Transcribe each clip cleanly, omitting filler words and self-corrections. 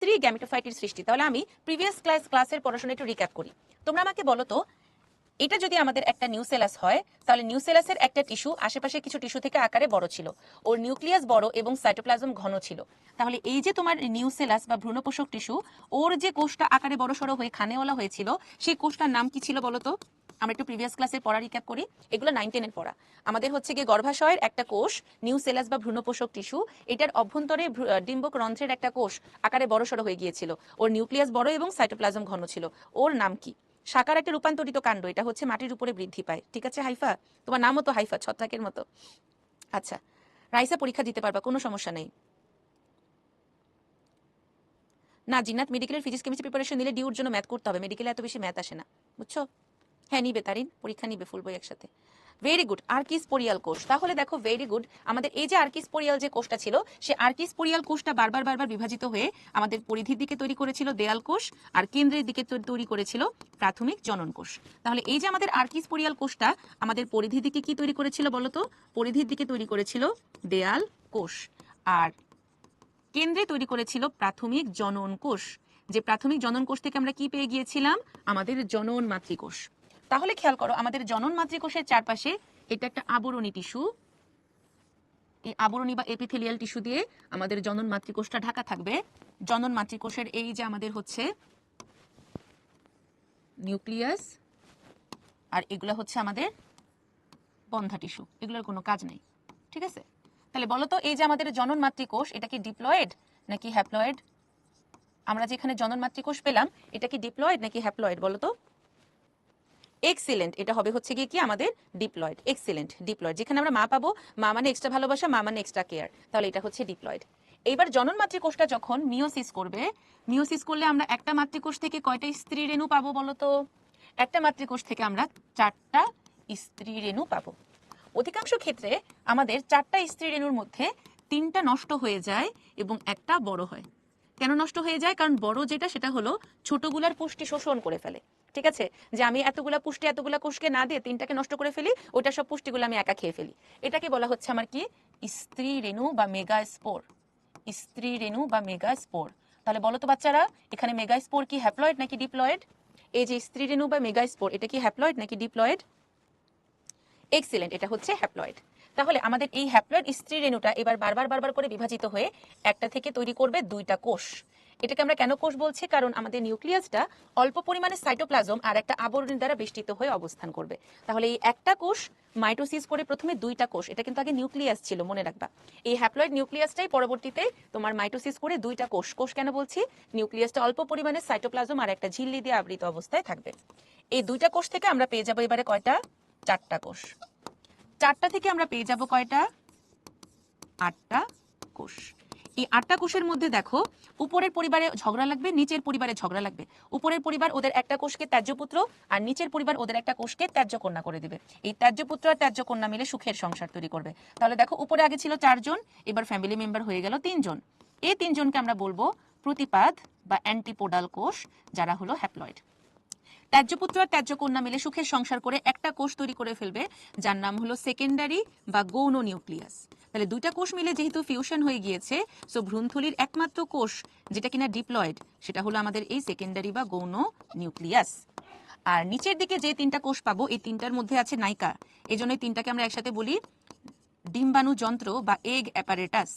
স্ত্রী গ্যামেটোফাইটের সৃষ্টি। তাহলে আমি প্রিভিয়াস ক্লাসের পড়াশোনা একটু রিক্যাপ করি। তোমরা আমাকে বলো তো, এটা যদি আমাদের একটা নিউসেলাস হয়, তাহলে নিউসেলাসের একটা টিস্যু আশেপাশে কিছু টিস্যু থেকে আকারে বড় ছিল, ওর নিউক্লিয়াস বড় এবং সাইটোপ্লাজম ঘন ছিল। তাহলে এই যে তোমার নিউসেলাস বা ভ্রূণপোষক টিস্যু, ওর যে কোষটা আকারে বড় সড়ো হয়ে খানেওয়ালা হয়েছিল, সেই কোষটার নাম কি ছিল বলো তো? আমরা একটু প্রিভিয়াস ক্লাসের পড়া রিক্যাপ করি, এগুলো 9-10 পড়া। আমাদের হচ্ছে গিয়ে গর্ভাশয়ের একটা কোষ নিউসেলাস বা ভ্রূণপোষক টিস্যু, এটার অভ্যন্তরে ডিম্বক রন্ধ্রের একটা কোষ আকারে বড় সড়ো হয়ে গিয়েছিল, ওর নিউক্লিয়াস বড় এবং সাইটোপ্লাজম ঘন ছিল। ওর নাম কি? সাকার একটা রূপান্তরিত কাণ্ড, এটা হচ্ছে মাটির উপরে বৃদ্ধি পায়। ঠিক আছে হাইফা, তোমার নামও তো হাইফা, ছত্রাকের মতো। আচ্ছা, রাইসা পরীক্ষা দিতে পারবা, কোনো সমস্যা নেই। না জিন্নাত, মেডিকেলের ফিজিক্স কেমিস্ট্রি প্রিপারেশন নিলে ডিউর জন্য ম্যাথ করতে হবে, মেডিকেলে এত বেশি ম্যাথ আসে না, বুঝছো? হ্যাঁ নিবে তারিন, পরীক্ষা নিবে ফুল বই একসাথে। ভেরি গুড, আর্কিস্পোরিয়াল কোষ। তাহলে দেখো ভেরি গুড, আমাদের এই যে আর্কিস্পোরিয়াল যে কোষটা ছিল, সে আর্কিস্পোরিয়াল কোষটা বারবার বারবার বিভাজিত হয়ে আমাদের পরিধির দিকে তৈরি করেছিল দেয়াল কোষ, আর কেন্দ্রের দিকে তৈরি করেছিল প্রাথমিক জনন কোষ। তাহলে এই যে আমাদের আর্কিস্পোরিয়াল কোষটা আমাদের পরিধির দিকে কি তৈরি করেছিল বলতো? পরিধির দিকে তৈরি করেছিল দেয়াল কোষ, আর কেন্দ্রে তৈরি করেছিল প্রাথমিক জনন কোষ। যে প্রাথমিক জনন কোষ থেকে আমরা কি পেয়ে গিয়েছিলাম? আমাদের জনন মাতৃকোষ। তাহলে খেয়াল করো, আমাদের জনন মাতৃকোষের চারপাশে এটা একটা আবরণী টিস্যু, এই আবরণী বা এপিথেলিয়াল টিস্যু দিয়ে আমাদের জনন মাতৃকোষটা ঢাকা থাকবে। জনন মাতৃকোষের এই যে আমাদের হচ্ছে নিউক্লিয়াস, আর এগুলো হচ্ছে আমাদের বন্ধা টিস্যু, এগুলোর কোনো কাজ নেই। ঠিক আছে, তাহলে বলো তো, এই যে আমাদের জনন মাতৃকোষ, এটা কি ডিপ্লয়েড নাকি হ্যাপ্লয়েড? আমরা যেখানে জনন মাতৃকোষ পেলাম, এটা কি ডিপ্লয়েড নাকি হ্যাপ্লয়েড বলো তো? এক্সিলেন্ট, এটা হবে হচ্ছে গিয়ে কি আমাদের ডিপ্লয়েড। Excellent, diploid. যেখানে আমরা মা পাবো, মা মানে এক্সট্রা ভালোবাসা, মা মানে এক্সট্রা কেয়ার, তাহলে এটা হচ্ছে ডিপ্লয়েড। এইবার জনন মাতৃকোষটা যখন মিওসিস করবে, মিওসিস করলে আমরা একটা মাতৃকোষ থেকে কয়টা স্ত্রী রেণু পাবো বলো তো? একটা মাতৃকোষ থেকে আমরা 4টা স্ত্রী রেণু পাবো। অধিকাংশ ক্ষেত্রে আমাদের 4টা স্ত্রী রেণুর মধ্যে 3টা নষ্ট হয়ে যায় এবং একটা বড় হয়। কেন নষ্ট হয়ে যায়? কারণ বড় যেটা, সেটা হলো ছোটগুলার পুষ্টি শোষণ করে ফেলে। ঠিক আছে, যে আমি এতগুলা পুষ্টি এতগুলা কোষকে না দিয়ে 3টাকে নষ্ট করে ফেলি, ওইটা সব পুষ্টিগুলো আমি একা খেয়ে ফেলি। এটাকে বলা হচ্ছে আমার কি? স্ত্রী রেণু বা মেগা স্পোর। স্ত্রী রেণু বা মেগা স্পোর। তাহলে বলো তো বাচ্চারা, এখানে মেগা স্পোর কি হ্যাপ্লয়েড নাকি ডিপ্লয়েড? এই যে স্ত্রী রেণু বা মেগা স্পোর, এটা কি হ্যাপ্লয়েড নাকি ডিপ্লয়েড? এক্সিলেন্ট, এটা হচ্ছে হ্যাপ্লয়েড। তাহলে আমাদের এই হ্যাপ্লয়েড স্ত্রী রেণুটা এবার বারবার বারবার করে বিভাজিত হয়ে একটা থেকে তৈরি করবে 2টা কোষ। এটাকে আমরা কেন কোষ বলছি? কারণ আমাদের নিউক্লিয়াসটা অল্প পরিমাণে সাইটোপ্লাজম আর একটা আবরণী দ্বারা বেষ্টিত হয়ে অবস্থান করবে। তাহলে এই একটা কোষ মাইটোসিস করে প্রথমে 2টা কোষ, এটা কিন্তু আগে নিউক্লিয়াস ছিল, মনে রাখবা। এই হ্যাপ্লয়েড নিউক্লিয়াসটাই পরবর্তীতে তোমার মাইটোসিস করে 2টা কোষ। কোষ কেন বলছি? নিউক্লিয়াসটা অল্প পরিমাণে সাইটোপ্লাজম আর একটা ঝিল্লি দিয়ে আবৃত অবস্থায় থাকবে। এই 2টা কোষ থেকে আমরা পেয়ে যাবো এবারে কয়টা? 4টা কোষ। 4টা থেকে আমরা পেয়ে যাব কয়টা? 8টা কোষ। এই 8টা কোষের মধ্যে দেখো, উপরের পরিবারে ঝগড়া লাগবে, নিচের পরিবারে ঝগড়া লাগবে। উপরের পরিবার ওদের একটা কোষকে ত্যায্য পুত্র, আর নিচের পরিবার ওদের একটা কোষকে ত্যায্য কন্যা করে দিবে। এই ত্যায্য পুত্র আর ত্যায্য কন্যা মিলে সুখের সংসার তৈরি করবে। তাহলে দেখো, উপরে আগে ছিল 4 জন, এবার ফ্যামিলি মেম্বার হয়ে গেল 3 জন। এই 3 জনকে আমরা বলবো প্রতিপাদ বা অ্যান্টিপোডাল কোষ, যারা হলো হ্যাপ্লয়েড। ত্যায্যপুত্র আর ত্যায্য কন্যা মিলে সুখের সংসার করে একটা কোষ তৈরি করে ফেলবে, যার নাম হলো সেকেন্ডারি বা গৌণ নিউক্লিয়াস। তাহলে 2টা কোষ মিলে যেহেতু ফিউশন হয়ে গিয়েছে, সো ভ্রূণথলির একমাত্র কোষ যেটা কিনা ডিপ্লয়েড, সেটা হলো আমাদের এই সেকেন্ডারি বা গৌণ নিউক্লিয়াস। আর নিচের দিকে যে 3টা কোষ পাবো, এই 3টার মধ্যে আছে নায়িকা। এই জন্য 3টাকে আমরা একসাথে বলি ডিম্বাণু যন্ত্র বা এগ অ্যাপারেটাস।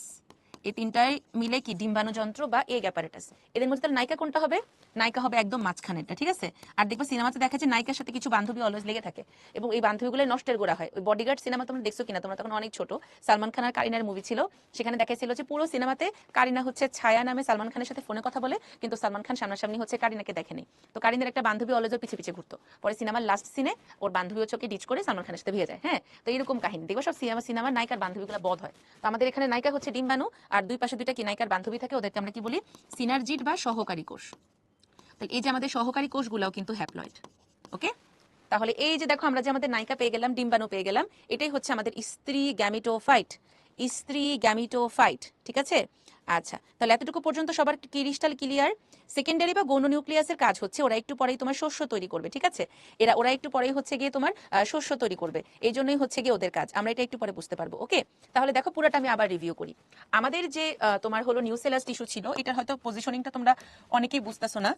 এই 3টাই মিলে কি ডিম্বাণু যন্ত্র বা এগ অ্যাপারেটাস। এদের মধ্যে তাহলে নায়িকা কোনটা হবে? নায়িকা হবে একদম মাঝখানেরটা। ঠিক আছে, আর দেখবো সিনেমাতে দেখা যায় নায়িকার সাথে কিছু বান্ধবী অলওয়েজ লেগে থাকে, এবং এই বান্ধবীগুলো নষ্টের গোড়া হয়। ওই বডিগার্ড সিনেমা তোমরা দেখছো কিনা, তোমরা তখন অনেক ছোট। সালমান খান আর কারিনার মুভি ছিল, সেখানে দেখাইছিল যে পুরো সিনেমাতে কারিনা হচ্ছে ছায়া নামে সালমান খানের সাথে ফোনে কথা বলে, কিন্তু সালমান খান সামনাসামনি হচ্ছে কারিনাকে দেখেনি। তো কারিনার একটা বান্ধবী অলওয়েজ পিছে পিছে ঘুরতো। পরে সিনেমার লাস্ট সিনে ওর বান্ধবী চোখে ডিচ করে সালমান খানের সাথে ভিয়ে যায়। হ্যাঁ, তো এরকম কাহিনী দেখবো সব সিনেমার নায়িকার বান্ধবীগুলো বধ হয়। তো আমাদের এখানে নায়িকা হচ্ছে ডিম্বাণু, আর দুই পাশে 2টা কি নায়িকার বান্ধবী থাকে, ওদেরকে আমরা কি বলি? সিনার্জিড বা সহকারী কোষ। তাহলে এই যে আমাদের সহকারী কোষগুলোও কিন্তু হ্যাপ্লয়েড। ওকে, তাহলে এই যে দেখো, আমরা যে আমাদের নায়িকা পেয়ে গেলাম, ডিম্বাণু পেয়ে গেলাম, এটাই হচ্ছে আমাদের স্ত্রী গ্যামিটোফাইট। স্ত্রী গ্যামিটোফাইট, ঠিক আছে। আচ্ছা, তাহলে এতটুকু পর্যন্ত সবার ক্রিস্টাল ক্লিয়ার। সেকেন্ডারি বা গৌণ নিউক্লিয়াসের কাজ হচ্ছে ওরা একটু পরেই তোমার শস্য তৈরি করবে, ঠিক আছে? ওরা একটু পরেই হচ্ছে গিয়ে তোমার শস্য তৈরি করবে, এই জন্যই হচ্ছে গিয়ে ওদের কাজ। আমরা এটা একটু পরে বুঝতে পারবো। ওকে, তাহলে দেখো পুরোটা আমি আবার রিভিউ করি। আমাদের যে তোমার হলো নিউসেলাস টিস্যু ছিল, এটার হয়তো পজিশনিংটা তোমরা অনেকেই বুঝতেছো না।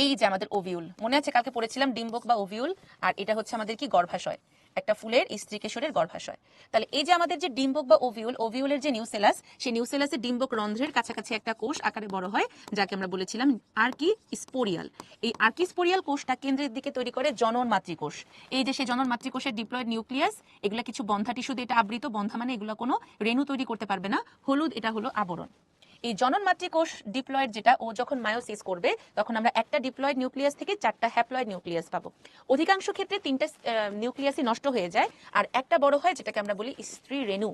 এই যে আমাদের ওভিউল, মনে আছে কালকে পড়েছিলাম ডিম্বক বা ওভিউল, আর এটা হচ্ছে আমাদের কি গর্ভাশয়, একটা ফুলের স্ত্রী কেশরের গর্ভাশয়। তাহলে এই যে আমাদের যে ডিম্বক বা ওভিউল, ওভিউলের যে নিউসেলাস, সেই নিউসেলাসের ডিম্বক রন্ধ্রের কাছাকাছি একটা কোষ আকারে বড় হয়, যাকে আমরা বলেছিলাম আর্কি স্পোরিয়াল। এই আর্কি স্পোরিয়াল কোষটা কেন্দ্রের দিকে তৈরি করে জনন মাতৃকোষ। এই যে সেই জনন মাতৃকোষের ডিপ্লয়েড নিউক্লিয়াস, এগুলা কিছু বন্ধা টিস্যু দিয়ে এটা আবৃত। বন্ধা মানে এগুলো কোনো রেণু তৈরি করতে পারবে না, হলুদ এটা হলো আবরণ। এই জনন মাতৃকোষ ডিপ্লয়েড যেটা, ও যখন মায়োসিস করবে তখন আমরা একটা ডিপ্লয়েড নিউক্লিয়াস থেকে চারটা হ্যাপ্লয়েড নিউক্লিয়াস পাবো। অধিকাংশ ক্ষেত্রে তিনটা নিউক্লিয়াসই নষ্ট হয়ে যায়, আর একটা বড় হয়, যেটাকে আমরা বলি স্ত্রী রেণু।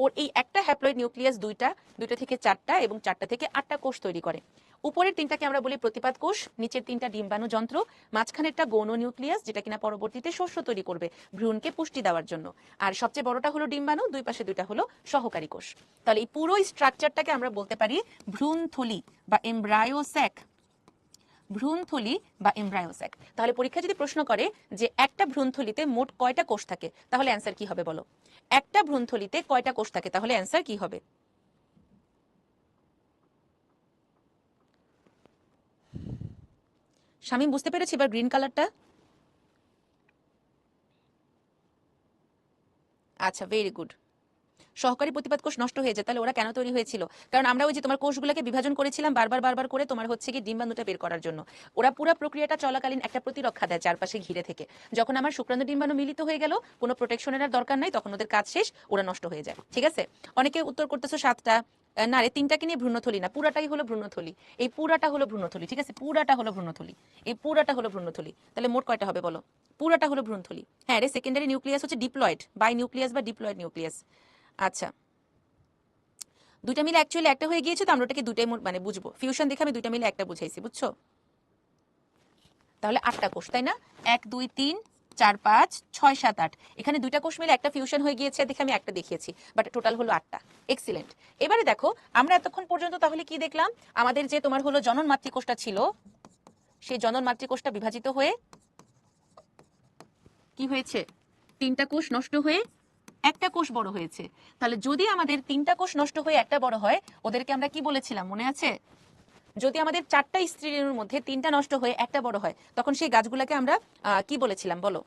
ওর এই একটা হ্যাপ্লয়েড নিউক্লিয়াস দুইটা থেকে চারটা এবং চারটা থেকে আটটা কোষ তৈরি করে। উপরের তিনটাকে আমরা বলি প্রতিপাদ কোষ, নিচের তিনটা ডিম্বাণু যন্ত্র, মাঝখানে একটা গৌণ নিউক্লিয়াস যেটা কিনা পরবর্তীতে শস্য তৈরি করবে ভ্রূণকে পুষ্টি দেওয়ার জন্য। আর সবচেয়ে বড়টা হলো ডিম্বাণু, দুই পাশে দুইটা হলো সহকারী কোষ। তাহলে এই পুরো স্ট্রাকচারটাকে আমরা বলতে পারি ভ্রূণথলি বা এমব্রায়োস্যাক। ভ্রূণথলি বা এমব্রায়োস্যাক। তাহলে পরীক্ষা যদি প্রশ্ন করে যে একটা ভ্রূণথলিতে মোট কয়টা কোষ থাকে, তাহলে অ্যান্সার কি হবে বলো? একটা ভ্রূণথলিতে কয়টা কোষ থাকে, তাহলে অ্যান্সার কি হবে? শামীম বুঝতে পেরেছি এবার গ্রিন কালারটা? আচ্ছা, ভেরি গুড। সহকারী প্রতিপাদ কোষ নষ্ট হয়ে যায়, তাহলে ওরা কেন তৈরি হয়েছিল? কারণ আমরা ওই যে তোমার কোষগুলোকে বিভাজন করেছিলাম বারবার করে, তোমার হচ্ছে কি ডিম্বাণুটা বের করার জন্য। ওরা পুরো প্রক্রিয়াটা চলাকালীন একটা প্রতিরক্ষা দেয় চারপাশে ঘিরে থেকে। যখন আমার শুক্রাণু ডিম্বাণু মিলিত হয়ে গেল, কোনো প্রোটেকশনের আর দরকার নাই, তখন ওদের কাজ শেষ, ওরা নষ্ট হয়ে যায়। ঠিক আছে, অনেকে উত্তর করতেছো 7টা, না রে, 3টাকে নিয়ে ভ্রূণথলি না, পুরাটাই হলো ভ্রূণথলি। এই পুরাটা হলো ভ্রূণথলি, ঠিক আছে, পুরাটা হলো ভ্রূণথলি। এই পুরাটা হলো ভ্রূণথলি। তাহলে মোট কয়টা হবে বলো? পুরাটা হলো ভ্রূণথলি। হ্যাঁ রে, সেকেন্ডারি নিউক্লিয়াস হচ্ছে ডিপ্লয়েড বাই নিউক্লিয়াস বা ডিপ্লয়েড নিউক্লিয়াস। আচ্ছা, দুইটা মিলে অ্যাকচুয়ালি একটা হয়ে গিয়েছে, তো আমরা ওটাকে দুটাই মানে বুঝবো, ফিউশন দেখে আমি দুইটা মিলে একটা বুঝাইছি, বুঝছো? তাহলে 8টা কোষ, তাই না? 1 2 3 4 5 6 7 8, এখানে দুইটা কোষ মিলে একটা ফিউশন হয়ে গিয়েছে দেখে আমি একটা দেখিয়েছি, বাট টোটাল হলো 8টা। এক্সিলেন্ট। এবারে দেখো আমরা এতক্ষণ পর্যন্ত তাহলে কি দেখলাম? আমাদের যে তোমার হলো জনন মাতৃকোষটা ছিল, সেই জনন মাতৃকোষটা বিভাজিত হয়ে কি হয়েছে? 3টা কোষ নষ্ট হয়ে একটা কোষ বড় হয়েছে। তাহলে যদি আমাদের 3টা কোষ নষ্ট হয়ে একটা বড় হয়, ওদেরকে আমরা কি বলেছিলাম মনে আছে? যদি আমাদের 4টা স্ত্রী রেণুর মধ্যে 3টা নষ্ট হয়ে একটা বড় হয়, তখন সেই গাছগুলোকে আমরা কি বলেছিলাম বলো?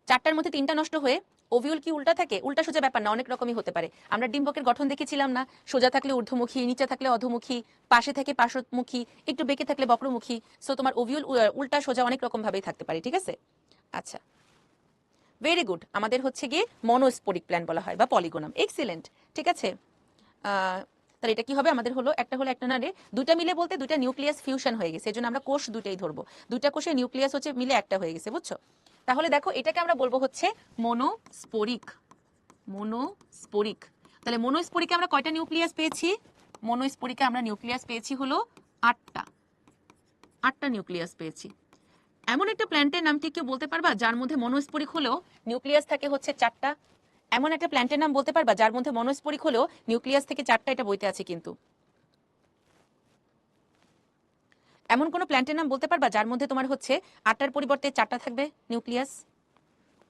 4টার মধ্যে 3টা নষ্ট হয়ে ওভিউল কি উল্টা থাকে? উল্টা সোজা ব্যাপার না, অনেক রকমই হতে পারে। আমরা ডিম্বকের গঠন দেখেছিলাম না, সোজা থাকলে ঊর্ধ্বমুখী, নিচে থাকলে অধোমুখী, পাশে থেকে পার্শ্বমুখী, একটু বেঁকে থাকলে বক্রমুখী। সো তোমার ওভিউল উল্টা সোজা অনেক রকম ভাবেই থাকতে পারে, ঠিক আছে? আচ্ছা, ভেরি গুড। আমাদের হচ্ছে গিয়ে মনোস্পোরিক প্ল্যান্ট বলা হয় বা পলিগোনাম। এক্সিলেন্ট, ঠিক আছে। তাহলে এটা কি হবে? আমাদের হলো একটা না রে, দুইটা মিলে বলতে দুইটা নিউক্লিয়াস ফিউশন হয়ে গেছে, এজন্য আমরা কোষ দুটাই ধরবো। দুইটা কোষের নিউক্লিয়াস হচ্ছে মিলে একটা হয়ে গেছে, বুঝছো? তাহলে দেখো এটাকে আমরা বলবো হচ্ছে মনোস্পোরিক। মনোস্পোরিক। তাহলে মনোস্পোরিকে আমরা কয়টা নিউক্লিয়াস পেয়েছি? মনোস্পোরিকে আমরা নিউক্লিয়াস পেয়েছি হলো 8টা। 8টা নিউক্লিয়াস পেয়েছি। এমন একটা প্ল্যান্টের নাম ঠিক কেউ বলতে পারবা যার মধ্যে মনোস্পোরিক হলেও নিউক্লিয়াস থাকে হচ্ছে 4টা? এমন একটা প্ল্যান্টের নাম বলতে পারবা যার মধ্যে মনোস্পোরিক হলেও নিউক্লিয়াস থেকে 4টা? এটা বইতে আছে কিন্তু। এমন কোন প্ল্যান্টের নাম বলতে পারবা যার মধ্যে তোমার হচ্ছে 8টার পরিবর্তে 4টা থাকবে নিউক্লিয়াস?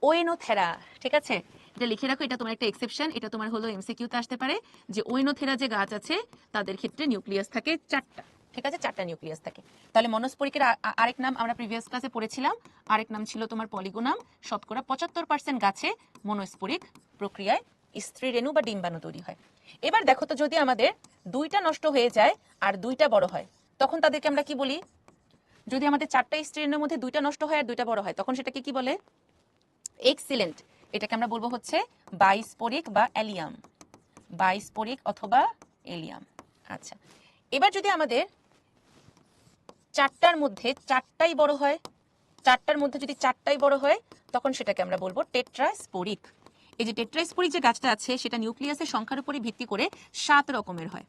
ওয়েনোথেরা, ঠিক আছে, এটা লিখে রাখো, এটা তোমার একটা এক্সেপশন, এটা তোমার হলো এমসিকিউতে আসতে পারে যে ওয়েনোথেরা যে গাছ আছে তাদের ক্ষেত্রে নিউক্লিয়াস থাকে 4টা, ঠিক আছে, 4টা নিউক্লিয়াস থাকে। তাহলে মনোস্পোরিকের আরেক নাম আমরা প্রিভিয়াস ক্লাসে পড়েছিলাম, আরেক নাম ছিল তোমার পলিগোনাম। শতকরা 75% গাছে মনোস্পোরিক প্রক্রিয়ায় স্ত্রী রেণু বা ডিম্বাণু তৈরি হয়। এবার দেখো তো, যদি আমাদের 2টা নষ্ট হয়ে যায় আর 2টা বড় হয়, তখন তাদেরকে আমরা কি বলি? যদি আমাদের 4টা স্ত্রী রেণুর মধ্যে 2টা নষ্ট হয় আর 2টা বড় হয়, তখন সেটাকে কি বলে? এক্সিলেন্ট। এটাকে আমরা বলবো হচ্ছে বাইস্পোরিক বা অ্যালিয়াম। বাইস্পোরিক অথবা এলিয়াম। আচ্ছা, এবার যদি আমাদের 4টার মধ্যে 4টাই বড় হয়, 4টার মধ্যে যদি 4টাই বড় হয়, তখন সেটাকে আমরা বলবো টেট্রাস্পোরিক। এই যে টেট্রাস্পোরিক যে গাছটা আছে, সেটা নিউক্লিয়াসের সংখ্যার উপরে ভিত্তি করে 7 রকমের হয়।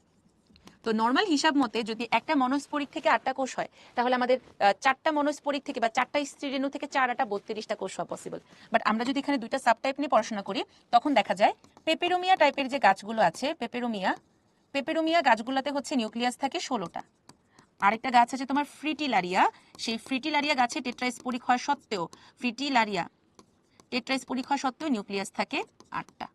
তো নর্মাল হিসাব মতে যদি একটা মনস্পরিক থেকে 8টা কোষ হয় তাহলে আমাদের 4টা মনস্পরিক থেকে বা 4টা স্ত্রীরেণু থেকে 4 8 32টা কোষ হওয়া পসিবল। বাট আমরা যদি এখানে দুইটা সাবটাইপ নিয়ে পড়াশোনা করি তখন দেখা যায় পেপেরোমিয়া টাইপের যে গাছগুলো আছে, পেপেরোমিয়া গাছগুলোতে হচ্ছে নিউক্লিয়াস থাকে 16টা। আরেকটা গাছ আছে তোমার ফ্রিটিলারিয়া, সেই ফ্রিটিলারিয়া গাছে টেট্রাস্পোরিক হওয়া সত্ত্বেও নিউক্লিয়াস থাকে 8টা।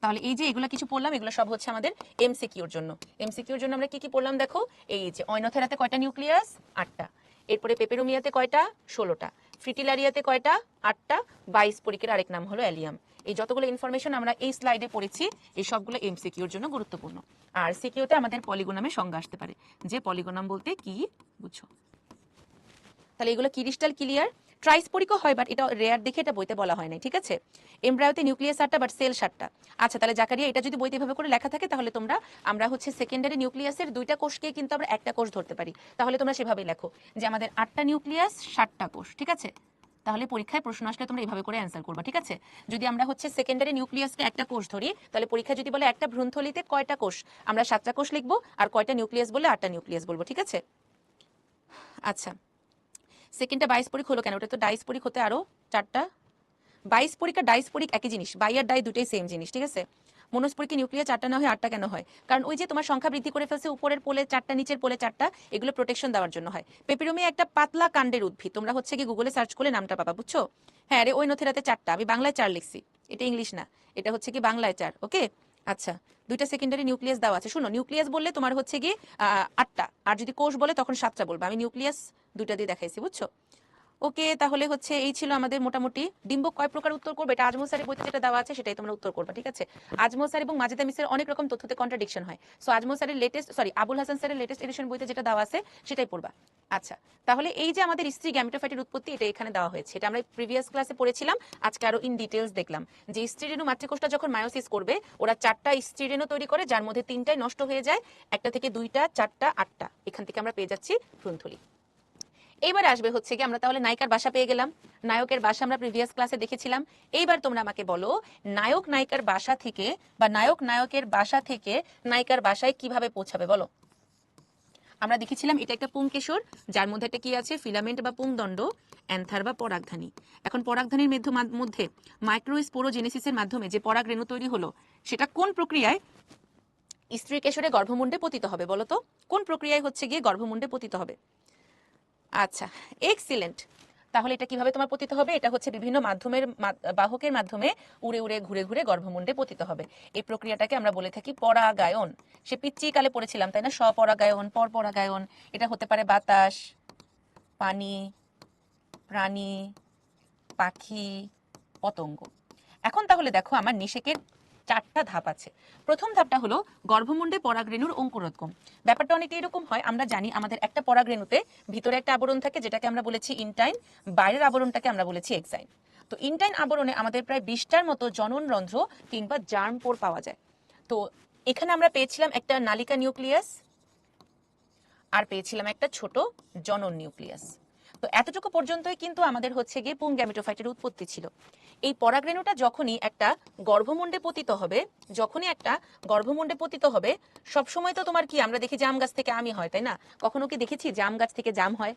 তাহলে এই যে এগুলো কিছু পড়লাম, এগুলো সব হচ্ছে আমাদের এমসিকিউর জন্য। এমসিকিউর জন্য আমরা কি কি পড়লাম দেখো, এই যে অয়নোথেরাতে কয়টা নিউক্লিয়াস, 8টা। এরপরে পেপেরোমিয়াতে কয়টা, 16টা। ফ্রিটিলারিয়াতে কয়টা, 8টা। বাইস্পোরিকের আরেক নাম হলো অ্যালিয়াম। এই যতগুলো ইনফরমেশন আমরা এই স্লাইডে পড়েছি এই সবগুলো এমসিকিউর জন্য গুরুত্বপূর্ণ। আর সিকিউতে আমাদের পলিগোনামের সংজ্ঞা আসতে পারে, যে পলিগোনাম বলতে কি বুঝছো। তাহলে এগুলো ক্রিস্টাল ক্লিয়ার। ট্রাইস্পোরিকও হয়, বাট এটা রেয়ার দেখে এটা বইতে বলা হয় না, ঠিক আছে। এমব্রায়োতে নিউক্লিয়াস 8টা, বাট সেল 7টা। আচ্ছা, তাহলে জাকারিয়া এটা যদি বইতে এভাবে করে লেখা থাকে তাহলে আমরা হচ্ছে সেকেন্ডারি নিউক্লিয়াসের 2টা কোষকে কিন্তু আমরা একটা কোষ ধরতে পারি। তাহলে তোমরা সেভাবেই লেখো যে আমাদের 8টা নিউক্লিয়াস 7টা কোষ, ঠিক আছে। তাহলে পরীক্ষায় প্রশ্ন আসলে তোমরা এইভাবে করে অ্যান্সার করবা, ঠিক আছে। যদি আমরা হচ্ছে সেকেন্ডারি নিউক্লিয়াসকে একটা কোষ ধরি তাহলে পরীক্ষায় যদি বলে একটা ভ্রূণথলিতে কয়টা কোষ, আমরা 7টা কোষ লিখবো, আর কয়টা নিউক্লিয়াস বললে 8টা নিউক্লিয়াস বলবো, ঠিক আছে। আচ্ছা, সেকেন্ডটা বাইস্পোরিক হলো কেন, ওটা তো ডাইস্পোরিক হতে আরো 4টা। বাইস্পোরিক আর ডাইস্পোরিক একই জিনিস, বাই আর ডাই দুটোই সেম জিনিস, ঠিক আছে। মনোস্পোরিকে নিউক্লিয়াস 4টা না হয় 8টা কেন হয়, কারণ ওই যে তোমার সংখ্যা বৃদ্ধি করে ফেলছে, উপরের পোলে 4টা নিচের পোলে 4টা, এগুলো প্রোটেকশন দেওয়ার জন্য হয়। পেপিরোমিয়া একটা পাতলা কাণ্ডের উদ্ভিদ, তোমরা হচ্ছে কি গুগলে সার্চ করলে নামটা পাবা, বুঝছো। হ্যাঁ রে, ওই নথিরাতে 4টা, আমি বাংলায় 4 লিখছি, এটা ইংলিশ না, এটা হচ্ছে কি বাংলায় 4, ওকে। আচ্ছা, 2টা সেকেন্ডারি নিউক্লিয়াস দেওয়া আছে। শুনো, নিউক্লিয়াস বললে তোমার হচ্ছে কি 8টা, আর যদি কোষ বলে তখন 7টা বলবে। আমি নিউক্লিয়াস 2টা দিয়ে দেখাইছি, বুঝছো। ওকে, তাহলে হচ্ছে এই ছিল আমাদের মোটামুটি। ডিম্বক কয় প্রকার উত্তর করবে, এটা আজমল স্যারের বইতে যেটা দেওয়া আছে সেটাই তোমরা উত্তর করবে, ঠিক আছে। আজমল স্যার এবং মাজেদা মিসের অনেক রকম তথ্যতে কন্ট্রাডিকশন হয়, সো আজমল স্যারের আবুল হাসান স্যারের লেটেস্ট এডিশন বইতে যেটা দেওয়া আছে সেটাই পড়বা। আচ্ছা, তাহলে এই যে আমাদের স্ত্রী গ্যামেটোফাইটের উৎপত্তি, এটা এখানে দেওয়া হয়েছে, এটা আমরা প্রিভিয়াস ক্লাসে পড়েছিলাম, আজকে আরো ইন ডিটেইলস দেখলাম যে স্ত্রীরেণু মাতৃকোষটা যখন মায়োসিস করবে ওরা 4টা স্ত্রীরেণু তৈরি করে, যার মধ্যে 3টাই নষ্ট হয়ে যায়, 1টা থেকে 2টা 4টা 8টা, এখান থেকে আমরা পেয়ে যাচ্ছি ভ্রূণথলি। এইবার আসবে হচ্ছে কি, আমরা তাহলে নায়িকার বাসা পেয়ে গেলাম, নায়কের বাসা আমরা প্রিভিয়াস ক্লাসে দেখেছিলাম। এইবার তোমরা আমাকে বলো, নায়ক নায়িকার বাসা থেকে বা নায়ক নায়কের বাসা থেকে নায়িকার বাসায় কিভাবে পৌঁছাবে বলো। আমরা দেখেছিলাম এটা একটা পুংকেশর, যার মধ্যে একটা কি আছে, ফিলামেন্ট বা পুংদণ্ড, অ্যান্থার বা পরাগধানী। এখন পরাগধানীর মধ্যে মাইক্রোস্পোরোজেনেসিসের মাধ্যমে যে পরাগরেণু তৈরি হলো, সেটা কোন প্রক্রিয়ায় স্ত্রী কেশরে গর্ভমুণ্ডে পতিত হবে বলো তো, কোন প্রক্রিয়ায় হচ্ছে গিয়ে গর্ভমুণ্ডে পতিত হবে। আচ্ছা, এক্সিলেন্ট। তাহলে এটা কিভাবে তোমার পতিত হবে, এটা হচ্ছে বিভিন্ন বাহকের মাধ্যমে উড়ে উড়ে ঘুরে ঘুরে গর্ভমুণ্ডে পতিত হবে। এই প্রক্রিয়াটাকে আমরা বলে থাকি পরাগায়ন। সে পিচ্চি কালে পড়েছিলাম তাই না, স্বপরাগায়ন, পরপরাগায়ন। এটা হতে পারে বাতাস, পানি, প্রাণী, পাখি, পতঙ্গ। এখন তাহলে দেখো আমার নিষেকের 4টা ধাপ আছে। প্রথম ধাপটা হলো গর্ভমুণ্ডে পরাগরেণুর অঙ্কুরোদ্গম। ব্যাপারটা অনেকটা এরকম হয়, আমরা জানি আমাদের একটা পরাগরেণুতে ভিতরে একটা আবরণ থাকে যেটাকে আমরা বলেছি ইনটাইন, বাইরের আবরণটাকে আমরা বলেছি এক্সাইন। তো ইনটাইন আবরণে আমাদের প্রায় 20টার মতো জননরন্ধ্র কিংবা জার্ম পোর পাওয়া যায়। তো এখানে আমরা পেয়েছিলাম একটা নালিকা নিউক্লিয়াস আর পেয়েছিলাম একটা ছোট জনন নিউক্লিয়াস। তো এতটুকু পর্যন্তই কিন্তু আমাদের হচ্ছে গিয়ে পুং গ্যামেটোফাইটের উৎপত্তি ছিল। এই পরাগরেণুটা যখনই একটা গর্ভমুণ্ডে পতিত হবে সবসময় তো তোমার কি, আমরা দেখি জাম গাছ থেকে আমই হয় তাই না, কখনো কি দেখেছি জাম গাছ থেকে জাম হয়,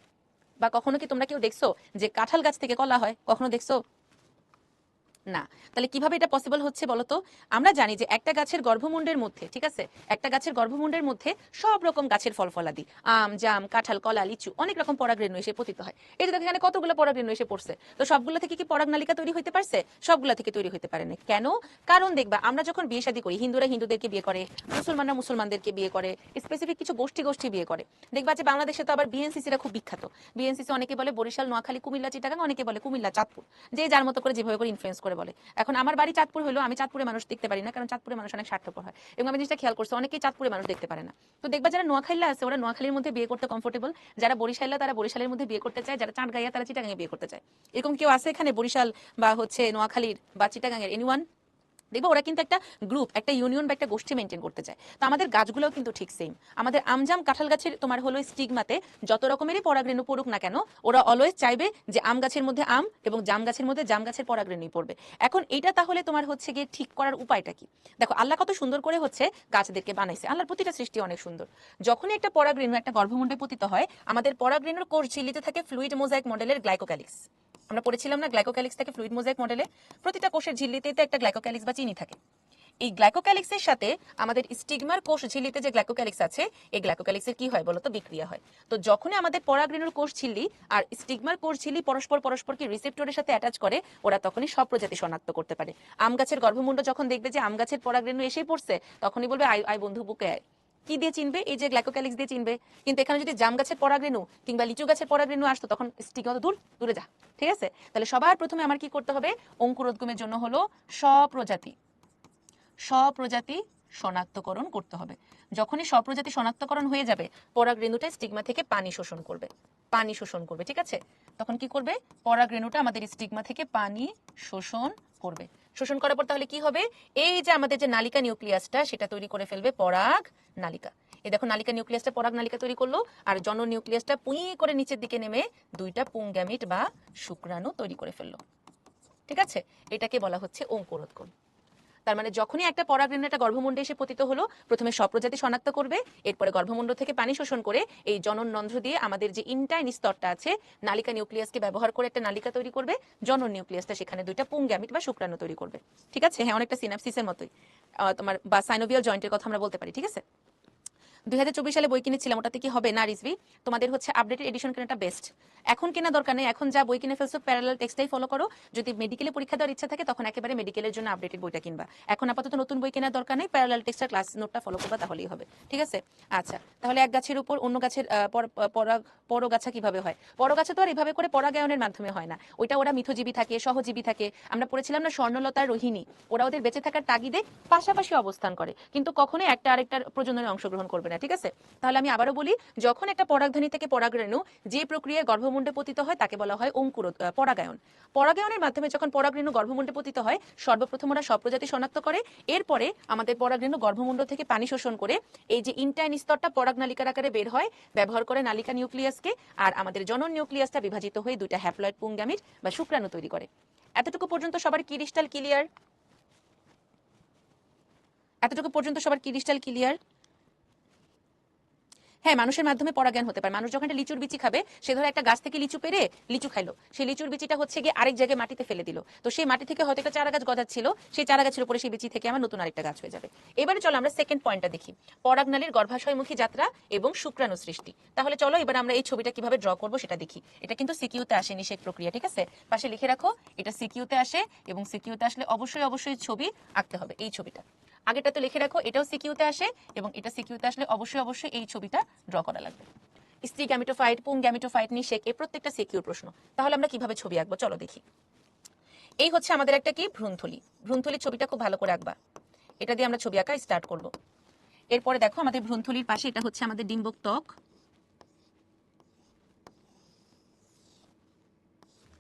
বা কখনো কি তোমরা কেউ দেখছো যে কাঁঠাল গাছ থেকে কলা হয়, কখনো দেখছো না। তাহলে কিভাবে এটা পসিবল হচ্ছে বলতো, আমরা জানি যে একটা গাছের গর্ভমুণ্ডের মধ্যে, ঠিক আছে, একটা গাছের গর্ভমুণ্ডের মধ্যে সব রকম গাছের ফল ফলাদি, আম, জাম, কাঁঠাল, কলা, লিচু, অনেক রকম পরাগরেণু এসে পতিত হয়। এই যে দেখো এখানে কতগুলো পরাগরেণু এসে পড়ছে, তো সবগুলো থেকে কি পরাগনালিকা তৈরি হতে পারছে, সবগুলা থেকে তৈরি হতে পারে না। কেন? কারণ দেখবা আমরা যখন বিয়ে শাদী করি, হিন্দুরা হিন্দুদেরকে বিয়ে করে, মুসলমানরা মুসলমানদেরকে বিয়ে করে, স্পেসিফিক কিছু গোষ্ঠী বিয়ে করে। দেখবা যে বাংলাদেশে তো আবার বিএনসিসিরা খুব বিখ্যাত। বিএনসিসি অনেকে বলে বরিশাল, নোয়াখালী, কুমিল্লা, চিটাগাং, অনেকে বলে কুমিল্লা, চাঁদপুর, যে যার মতো করে যেভাবে করে ইনফ্লুয়েন্স করে বলে। এখন আমার বাড়ি চাঁদপুর হলো, আমি চাঁদপুরে মানুষ দেখতে পারি না, কারণ চাঁদপুরে মানুষ অনেক স্বার্থপর হয়, এবং আমি জিনিসটা খেয়াল করছি অনেকেই চাঁদপুরে মানুষ দেখতে পারে না। তো দেখবা যারা নোয়াখালীরা আছে ওরা নোয়াখালীর মধ্যে বিয়ে করতে কমফোর্টেবল, যারা বরিশালীরা তারা বরিশালের মধ্যে বিয়ে করতে চায়, যারা চাঁদগাঁইয়া তারা চিটাগাঁয়ে বিয়ে করতে চায়। এরকম কেউ আছে এখানে বরিশাল বা হচ্ছে নোয়াখালীর বা চিটাগাঁয়ের এনিওয়ান? দেখবো ওরা কিন্তু একটা গ্রুপ, একটা ইউনিয়ন বা একটা গোষ্ঠী মেনটেন করতে চায়। তো আমাদের গাছগুলোও কিন্তু ঠিক সেম। আমাদের আমজাম কাঁঠাল গাছের তোমার হলো স্টিগমাতে যত রকমেরই পরাগরেণু পড়ুক না কেন, ওরা অলওয়েজ চাইবে যে আম গাছের মধ্যে আম এবং জাম গাছের মধ্যে জাম গাছের পরাগরেণুই পড়বে। এখন এটা তাহলে তোমার হচ্ছে গিয়ে ঠিক করার উপায়টা কি? দেখো আল্লাহ কত সুন্দর করে হচ্ছে গাছদেরকে বানাইছে। আল্লাহর প্রতিটা সৃষ্টি অনেক সুন্দর। যখনই একটা পরাগরেণু একটা গর্ভমুণ্ডে পতিত হয়, আমাদের পরাগরেণুর কোষ ঝিল্লিতে থাকে ফ্লুইড মোজাইক মডেলের গ্লাইকোক্যালিক্স। আমরা পড়েছিলাম না গ্লাইকোক্যালিক্স থাকে ফ্লুইড মোজাইক মডেলে? প্রতিটা কোষের ঝিল্লিতে একটা গ্লাইকোক্যালিক্স বা চিনি থাকে। এই গ্লাইকোক্যালিক্সের সাথে আমাদের স্টিগমার কোষ ঝিল্লিতে যে গ্লাইকোক্যালিক্স আছে, এই গ্লাইকোক্যালিক্সের কি হয় বলতো? বিক্রিয়া হয়। তো যখনই আমাদের পরাগরেণুর কোষ ঝিল্লি আর স্টিগমার কোষ ঝিল্লি পরস্পরকে রিসেপ্টরের সাথে অ্যাটাচ করে, ওরা তখনই সব প্রজাতি শনাক্ত করতে পারে। আম গাছের গর্ভমুণ্ড যখন দেখবে যে আম গাছের পরাগরেণু এসেই পড়ছে, তখনই বলবে আই আই বন্ধু বুকে আয়। কি দিয়ে চিনবে? এই যে গ্লাইকোক্যালিক্স দিয়ে চিনবে। কিন্তু এখানে যদি জাম গাছের পরাগরেণু কিংবা লিচু গাছের পরাগরেণু আসতো, তখন স্টিগমা তো দূরে যা। ঠিক আছে? তাহলে সবার প্রথমে আমার কি করতে হবে? অঙ্কুরোদ্গমের জন্য হলো স্বপ্রজাতি শনাক্তকরণ করতে হবে। যখনই স্বপ্রজাতি শনাক্তকরণ হয়ে যাবে, পরাগরেণুটা স্টিগমা থেকে পানি শোষণ করবে। ঠিক আছে? তখন কি করবে? পরাগরেণুটা আমাদের স্টিগমা থেকে পানি শোষণ করবে। শোষণ করার পর তাহলে কি হবে? এই যে আমাদের যে নালিকা নিউক্লিয়াসটা, সেটা তৈরি করে ফেলবে পরাগ নালিকা। এই দেখো নালিকা নিউক্লিয়াসটা পরাগ নালিকা তৈরি করলো, আর জনন নিউক্লিয়াসটা পুঁই করে নিচের দিকে নেমে দুইটা পুংগ্যামিট বা শুক্রাণু তৈরি করে ফেললো। ঠিক আছে? এটাকে বলা হচ্ছে অঙ্কুরোদ্গম। তার মানে যখনই একটা পরাগরেণু একটা গর্ভমুণ্ডে এসে পতিত হলো, প্রথমে স্বপ্রজাতি শনাক্ত করবে, এরপরে গর্ভমুণ্ড থেকে পানি শোষণ করে এই জনন রন্ধ্র দিয়ে আমাদের যে ইন্টাইন স্তরটা আছে, নালিকা নিউক্লিয়াসকে ব্যবহার করে একটা নালিকা তৈরি করবে। জনন নিউক্লিয়াসটা সেখানে দুইটা পুংগ্যামিট বা শুক্রাণু তৈরি করবে। ঠিক আছে? হ্যাঁ, অনেকটা সিনাপসিসের মতোই তোমার বা সাইনোভিয়াল জয়েন্টের কথা আমরা বলতে পারি। ঠিক আছে? 2024 সালে বই কিনেছিলাম, ওটাতে কি হবে না রিজভি, তোমাদের হচ্ছে আপডেটেড এডিশন কেনাটা বেস্ট। এখন কেনা দরকার নেই, এখন যা বই কিনে ফেলছো প্যারালাল টেক্সটাই ফলো করো। যদি মেডিকেলে পরীক্ষা দেওয়ার ইচ্ছা থাকে, তখন একেবারে মেডিকেলের জন্য আপডেটেড বইটা কিনবা। এখন আপাতত নতুন বই কেনার দরকার নেই, প্যারালাল টেক্সটার ক্লাস নোটটা ফলো করবা, তাহলেই হবে। ঠিক আছে? আচ্ছা, তাহলে এক গাছের উপর অন্য গাছের পরগাছা কিভাবে হয়? পরগাছা তো আর এভাবে করে পরাগায়নের মাধ্যমে হয় না। ওইটা ওরা মিথজীবী থাকে, সহজীবী থাকে। আমরা পড়েছিলাম না স্বর্ণলতা রোহিণী, ওরা ওদের বেঁচে থাকার তাগিদে পাশাপাশি অবস্থান করে, কিন্তু কখনোই একটা আরেকটার প্রজননে অংশগ্রহণ করবে না। ঠিক আছে? তাহলে আমি আবারও বলি, যখন একটা পরাগধানী থেকে পরাগরেণু যে প্রক্রিয়ায় গর্ভমুণ্ডে পতিত হয়, তাকে বলা হয় পরাগায়ন। পরাগায়নের মাধ্যমে যখন পরাগরেণু গর্ভমুণ্ডে পতিত হয়, সর্বপ্রথম ওরা স্বপ্রজাতি শনাক্ত করে। এরপরে আমাদের পরাগরেণু গর্ভমুণ্ড থেকে পানি শোষণ করে এই যে ইন্টাইন স্তরটা পরাগনালিকার আকারে বের হয়, ব্যবহার করে নালিকা নিউক্লিয়াসকে, আর আমাদের জনন নিউক্লিয়াসটা বিভাজিত হয়ে দুইটা হ্যাপ্লয়েড পুংগ্যামিট বা শুক্রাণু তৈরি করে। এতটুকু পর্যন্ত সবার ক্রিস্টাল ক্লিয়ার? এতটুকু পর্যন্ত সবার ক্রিস্টাল ক্লিয়ার? হ্যাঁ, মানুষের মাধ্যমে পরাগায়ন হতে পারে। মানুষ যখন একটা লিচুর বিচি খাবে, সে ধরে একটা গাছ থেকে লিচু পেরে লিচু খাইলো, সেই লিচুর বিচিটা হচ্ছে গিয়ে আরেক জায়গায় মাটিতে ফেলে দিল। তো সেই মাটি থেকে হয়তো একটা চারা গাছ গজাচ্ছিল, সেই চারা গাছের উপরে সেই বিচি থেকে আমার নতুন আরেকটা গাছ হয়ে যাবে। এবারে চলো আমরা সেকেন্ড পয়েন্টটা দেখি, পরাগনালীর গর্ভাশয়মুখী যাত্রা এবং শুক্রাণু সৃষ্টি। তাহলে চলো এবার আমরা এই ছবিটা কিভাবে ড্র করবো সেটা দেখি। এটা কিন্তু সিকিউতে আসে নিষেক প্রক্রিয়া। ঠিক আছে? পাশে লিখে রাখো, এটা সিকিউতে আসে, এবং সিকিউতে আসলে অবশ্যই ছবি আঁকতে হবে। এই ছবিটা আগেটা তো লিখে রাখো, এটাও সিকিউতে আসে, এবং এটা সিকিউতে আসলে অবশ্যই এই ছবিটা ড্র করা লাগবে। স্ত্রী গ্যামিটোফাইট, পুং গ্যামিটোফাইট, নিষেক, এই প্রত্যেকটা সিকিউর প্রশ্ন। তাহলে আমরা কিভাবে ছবি আঁকবো চলো দেখি। এই হচ্ছে আমাদের একটা কি ভ্রূণথলি ছবিটা খুব ভালো করে আঁকবা। এটা দিয়ে আমরা ছবি আঁকা স্টার্ট করব। এরপরে দেখো আমাদের ভ্রূণথলির পাশে এটা হচ্ছে আমাদের ডিম্বক ত্বক।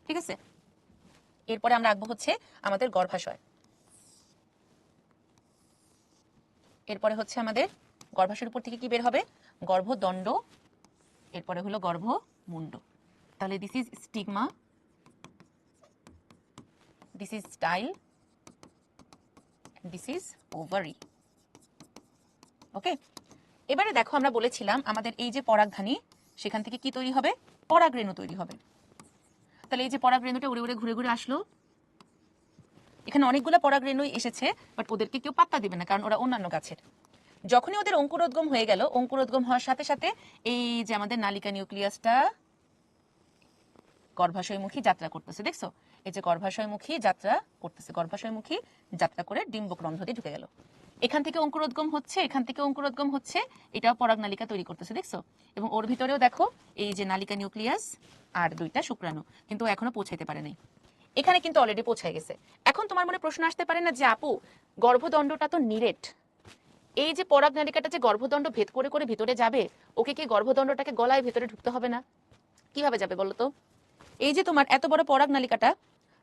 ঠিক আছে? এরপরে আমরা আঁকবো হচ্ছে আমাদের গর্ভাশয়। এরপরে হচ্ছে আমাদের গর্ভাশয়ের উপর থেকে কি বের হবে? গর্ভদণ্ড। এরপরে হলো গর্ভমুণ্ড। তাহলে this is stigma, this is style, this is ovary. Okay, এবারে দেখো আমরা বলেছিলাম আমাদের এই যে পরাগধানী, সেখান থেকে কি তৈরি হবে? পরাগরেণু তৈরি হবে। তাহলে এই যে পরাগরেণুটা উড়ে উড়ে ঘুরে ঘুরে আসলো, এখানে অনেকগুলো পরাগরেণুই এসেছে, বাট ওদেরকে কেউ পাত্তা দিবে না, কারণ ওরা অন্যান্য গাছের। যখনই ওদের অঙ্কুরোদ্গম হয়ে গেল, অঙ্কুরোদ্গম হওয়ার সাথে সাথে এই যে আমাদের নালিকা নিউক্লিয়াসটা গর্ভাশয়মুখী যাত্রা করতেছে। দেখছো? এই যে গর্ভাশয়মুখী যাত্রা করতেছে, গর্ভাশয়মুখী যাত্রা করে ডিম্বক রন্ধ্র দিয়ে ঢুকে গেল। এখান থেকে অঙ্কুরোদ্গম হচ্ছে, এখান থেকে অঙ্কুরোদ্গম হচ্ছে, এটাও পরাগনালিকা তৈরি করতেছে। দেখছো? এবং ওর ভিতরেও দেখো এই যে নালিকা নিউক্লিয়াস আর দুইটা শুক্রাণু, কিন্তু এখনো পৌঁছাইতে পারে নাই। এখানে কিন্তু অলরেডি পৌঁছায় গেছে। এখন তোমার মনে প্রশ্ন আসতে পারে না যে আপু, গর্ভদণ্ডটা তো নিরেট, এই যে পরাগনালিকাটা যে গর্ভদণ্ড ভেদ করে করে ভিতরে যাবে, ওকে কি গর্ভদণ্ডটাকে গলায় ভেতরে ঢুকতে হবে না? কিভাবে যাবে বলো তো? এই যে তোমার এত বড় পরাগনালিকাটা,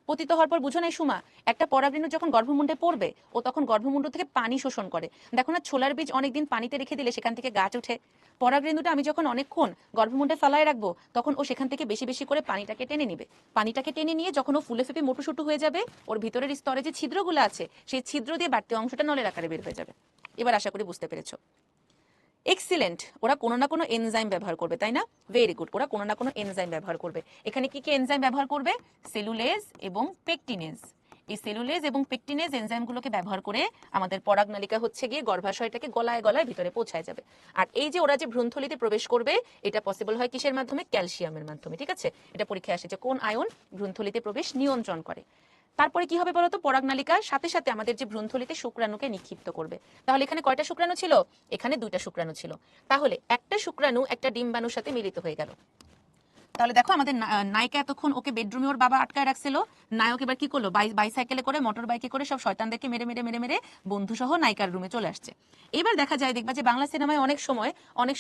পতিত হওয়ার পর বুঝো নাই সুমা, একটা পরাগরেণু যখন গর্ভমুণ্ডে পড়বে ও তখন গর্ভমুণ্ড থেকে পানি শোষণ করে। দেখো না, ছোলার বীজ অনেকদিন পানিতে রেখে দিলে সেখান থেকে গাছ ওঠে। পরাগরেণুটা আমি যখন অনেকক্ষণ গর্ভমুণ্ডে ফেলায় রাখবো তখন ও সেখান থেকে বেশি বেশি করে পানিটাকে টেনে নিবে। পানিটাকে টেনে নিয়ে যখন ও ফুলে ফেপে মোটুসুটু হয়ে যাবে, ওর ভিতরের স্তরে যে ছিদ্রগুলো আছে সেই ছিদ্র দিয়ে বাড়তি অংশটা নলের আকারে বের হয়ে যাবে। এবার আশা করি বুঝতে পেরেছো। এক্সিলেন্ট, ওরা কোনো না কোনো এনজাইম ব্যবহার করবে, তাই না? ভেরি গুড, ওরা কোনো না কোনো এনজাইম ব্যবহার করবে। এখানে কি কি এনজাইম ব্যবহার করবে? সেলুলেজ এবং পেকটিনেজ। এই সেলুলেজ এবং পেকটিনেজ এনজাইমগুলোকে ব্যবহার করে আমাদের পরাগনালিকা হচ্ছে গিয়ে গর্ভাশয়টাকে গলায় গলায় ভিতরে পৌঁছায় যাবে। আর এই যে ওরা যে ভ্রূণথলিতে প্রবেশ করবে, এটা পসিবল হয় কিসের মাধ্যমে? ক্যালসিয়ামের মাধ্যমে। ঠিক আছে, এটা পরীক্ষায় আসে যে কোন আয়ন ভ্রূণথলিতে প্রবেশ নিয়ন্ত্রণ করে। তারপরে কি হবে বলতো? পরাগনালিকার সাথে সাথে আমাদের যে ভ্রূণথলিতে শুক্রাণুকে নিক্ষিপ্ত করবে। তাহলে এখানে কয়টা শুক্রাণু ছিল? এখানে 2টা শুক্রাণু ছিল। তাহলে একটা শুক্রাণু একটা ডিম্বাণুর সাথে মিলিত হয়ে গেল। তাহলে দেখো আমাদের নায়িকা এতক্ষণ ওকে বেডরুমে ওর বাবা আটকায় রাখছিল। নায়ক এবার কি করলো? বাইসাইকেলে করে, মোটর বাইকে করে সব শয়তানদেরকে মেরে মেরে মেরে মেরে বন্ধু সহ নায়িকার রুমে চলে আসছে। এবার দেখা যায়, দেখবা যে বাংলা সিনেমায় অনেক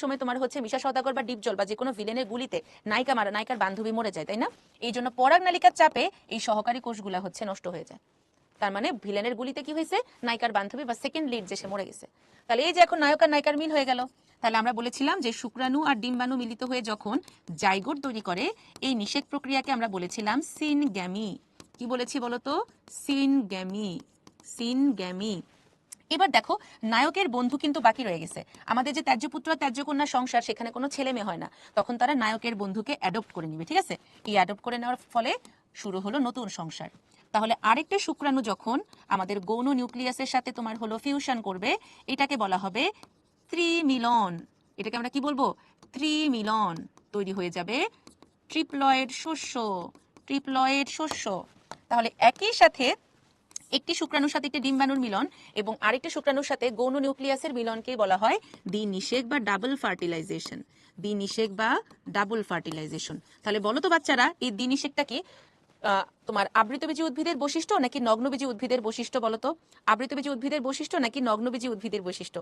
সময় তোমার হচ্ছে মিশা সওদাগর বা ডিপজল বা যে কোনো ভিলেনের গুলিতে নায়িকার বান্ধবী মরে যায়, তাই না? এই জন্য পরাগনালিকার চাপে এই সহকারী কোষগুলা হচ্ছে নষ্ট হয়ে যায়। তার মানে ভিলেনের গুলিতে কি হয়েছে? নায়িকার বান্ধবী বা সেকেন্ড লিড যে সে মরে গেছে। তাহলে এই যে এখন নায়ক আর নায়িকার মিল হয়ে গেল। তাহলে আমরা বলেছিলাম যে শুক্রাণু আর ডিম্বাণু মিলিত হয়ে যখন জাইগোট তৈরি করে, এই নিষেক প্রক্রিয়াকে আমরা বলেছিলাম সিনগ্যামি। কি বলেছি বলতো? সিনগ্যামি। সিনগ্যামি। এবার দেখো, নায়কের বন্ধু কিন্তু বাকি রয়ে গেছে। আমাদের যে ত্যায্যপুত্র ত্যায্যকন্যা সংসার, সেখানে কোনো ছেলে মেয়ে হয় না, তখন তারা নায়কের বন্ধুকে অ্যাডপ্ট করে নিবে। ঠিক আছে, এই অ্যাডপ্ট করে নেওয়ার ফলে শুরু হলো নতুন সংসার। তাহলে আরেকটা শুক্রাণু যখন আমাদের গৌণ নিউক্লিয়াসের সাথে তোমার হলো ফিউশন করবে, এটাকে বলা হবে ত্রিমিলন। এটাকে আমরা কি বলবো? ত্রিমিলন। তৈরি হয়ে যাবে ট্রিপ্লয়েড শস্য। ট্রিপ্লয়েড শস্য। তাহলে একই সাথে একটি শুক্রাণুর সাথে একটি ডিম্বাণুর মিলন এবং আরেকটি শুক্রাণুর সাথে গৌণ নিউক্লিয়াসের মিলনকে বলা হয় দ্বিনিষেক বা ডাবল ফার্টিলাইজেশন। দ্বিনিষেক বা ডাবল ফার্টিলাইজেশন। তাহলে বলো তো বাচ্চারা, এই দ্বিনিষেকটা কি তোমার আবৃতবীজী উদ্ভিদের বৈশিষ্ট্য নাকি নগ্নবীজী উদ্ভিদের বৈশিষ্ট্য? বলো তো, আবৃতবীজী উদ্ভিদের বৈশিষ্ট্য নাকি নগ্নবীজী উদ্ভিদের বৈশিষ্ট্য?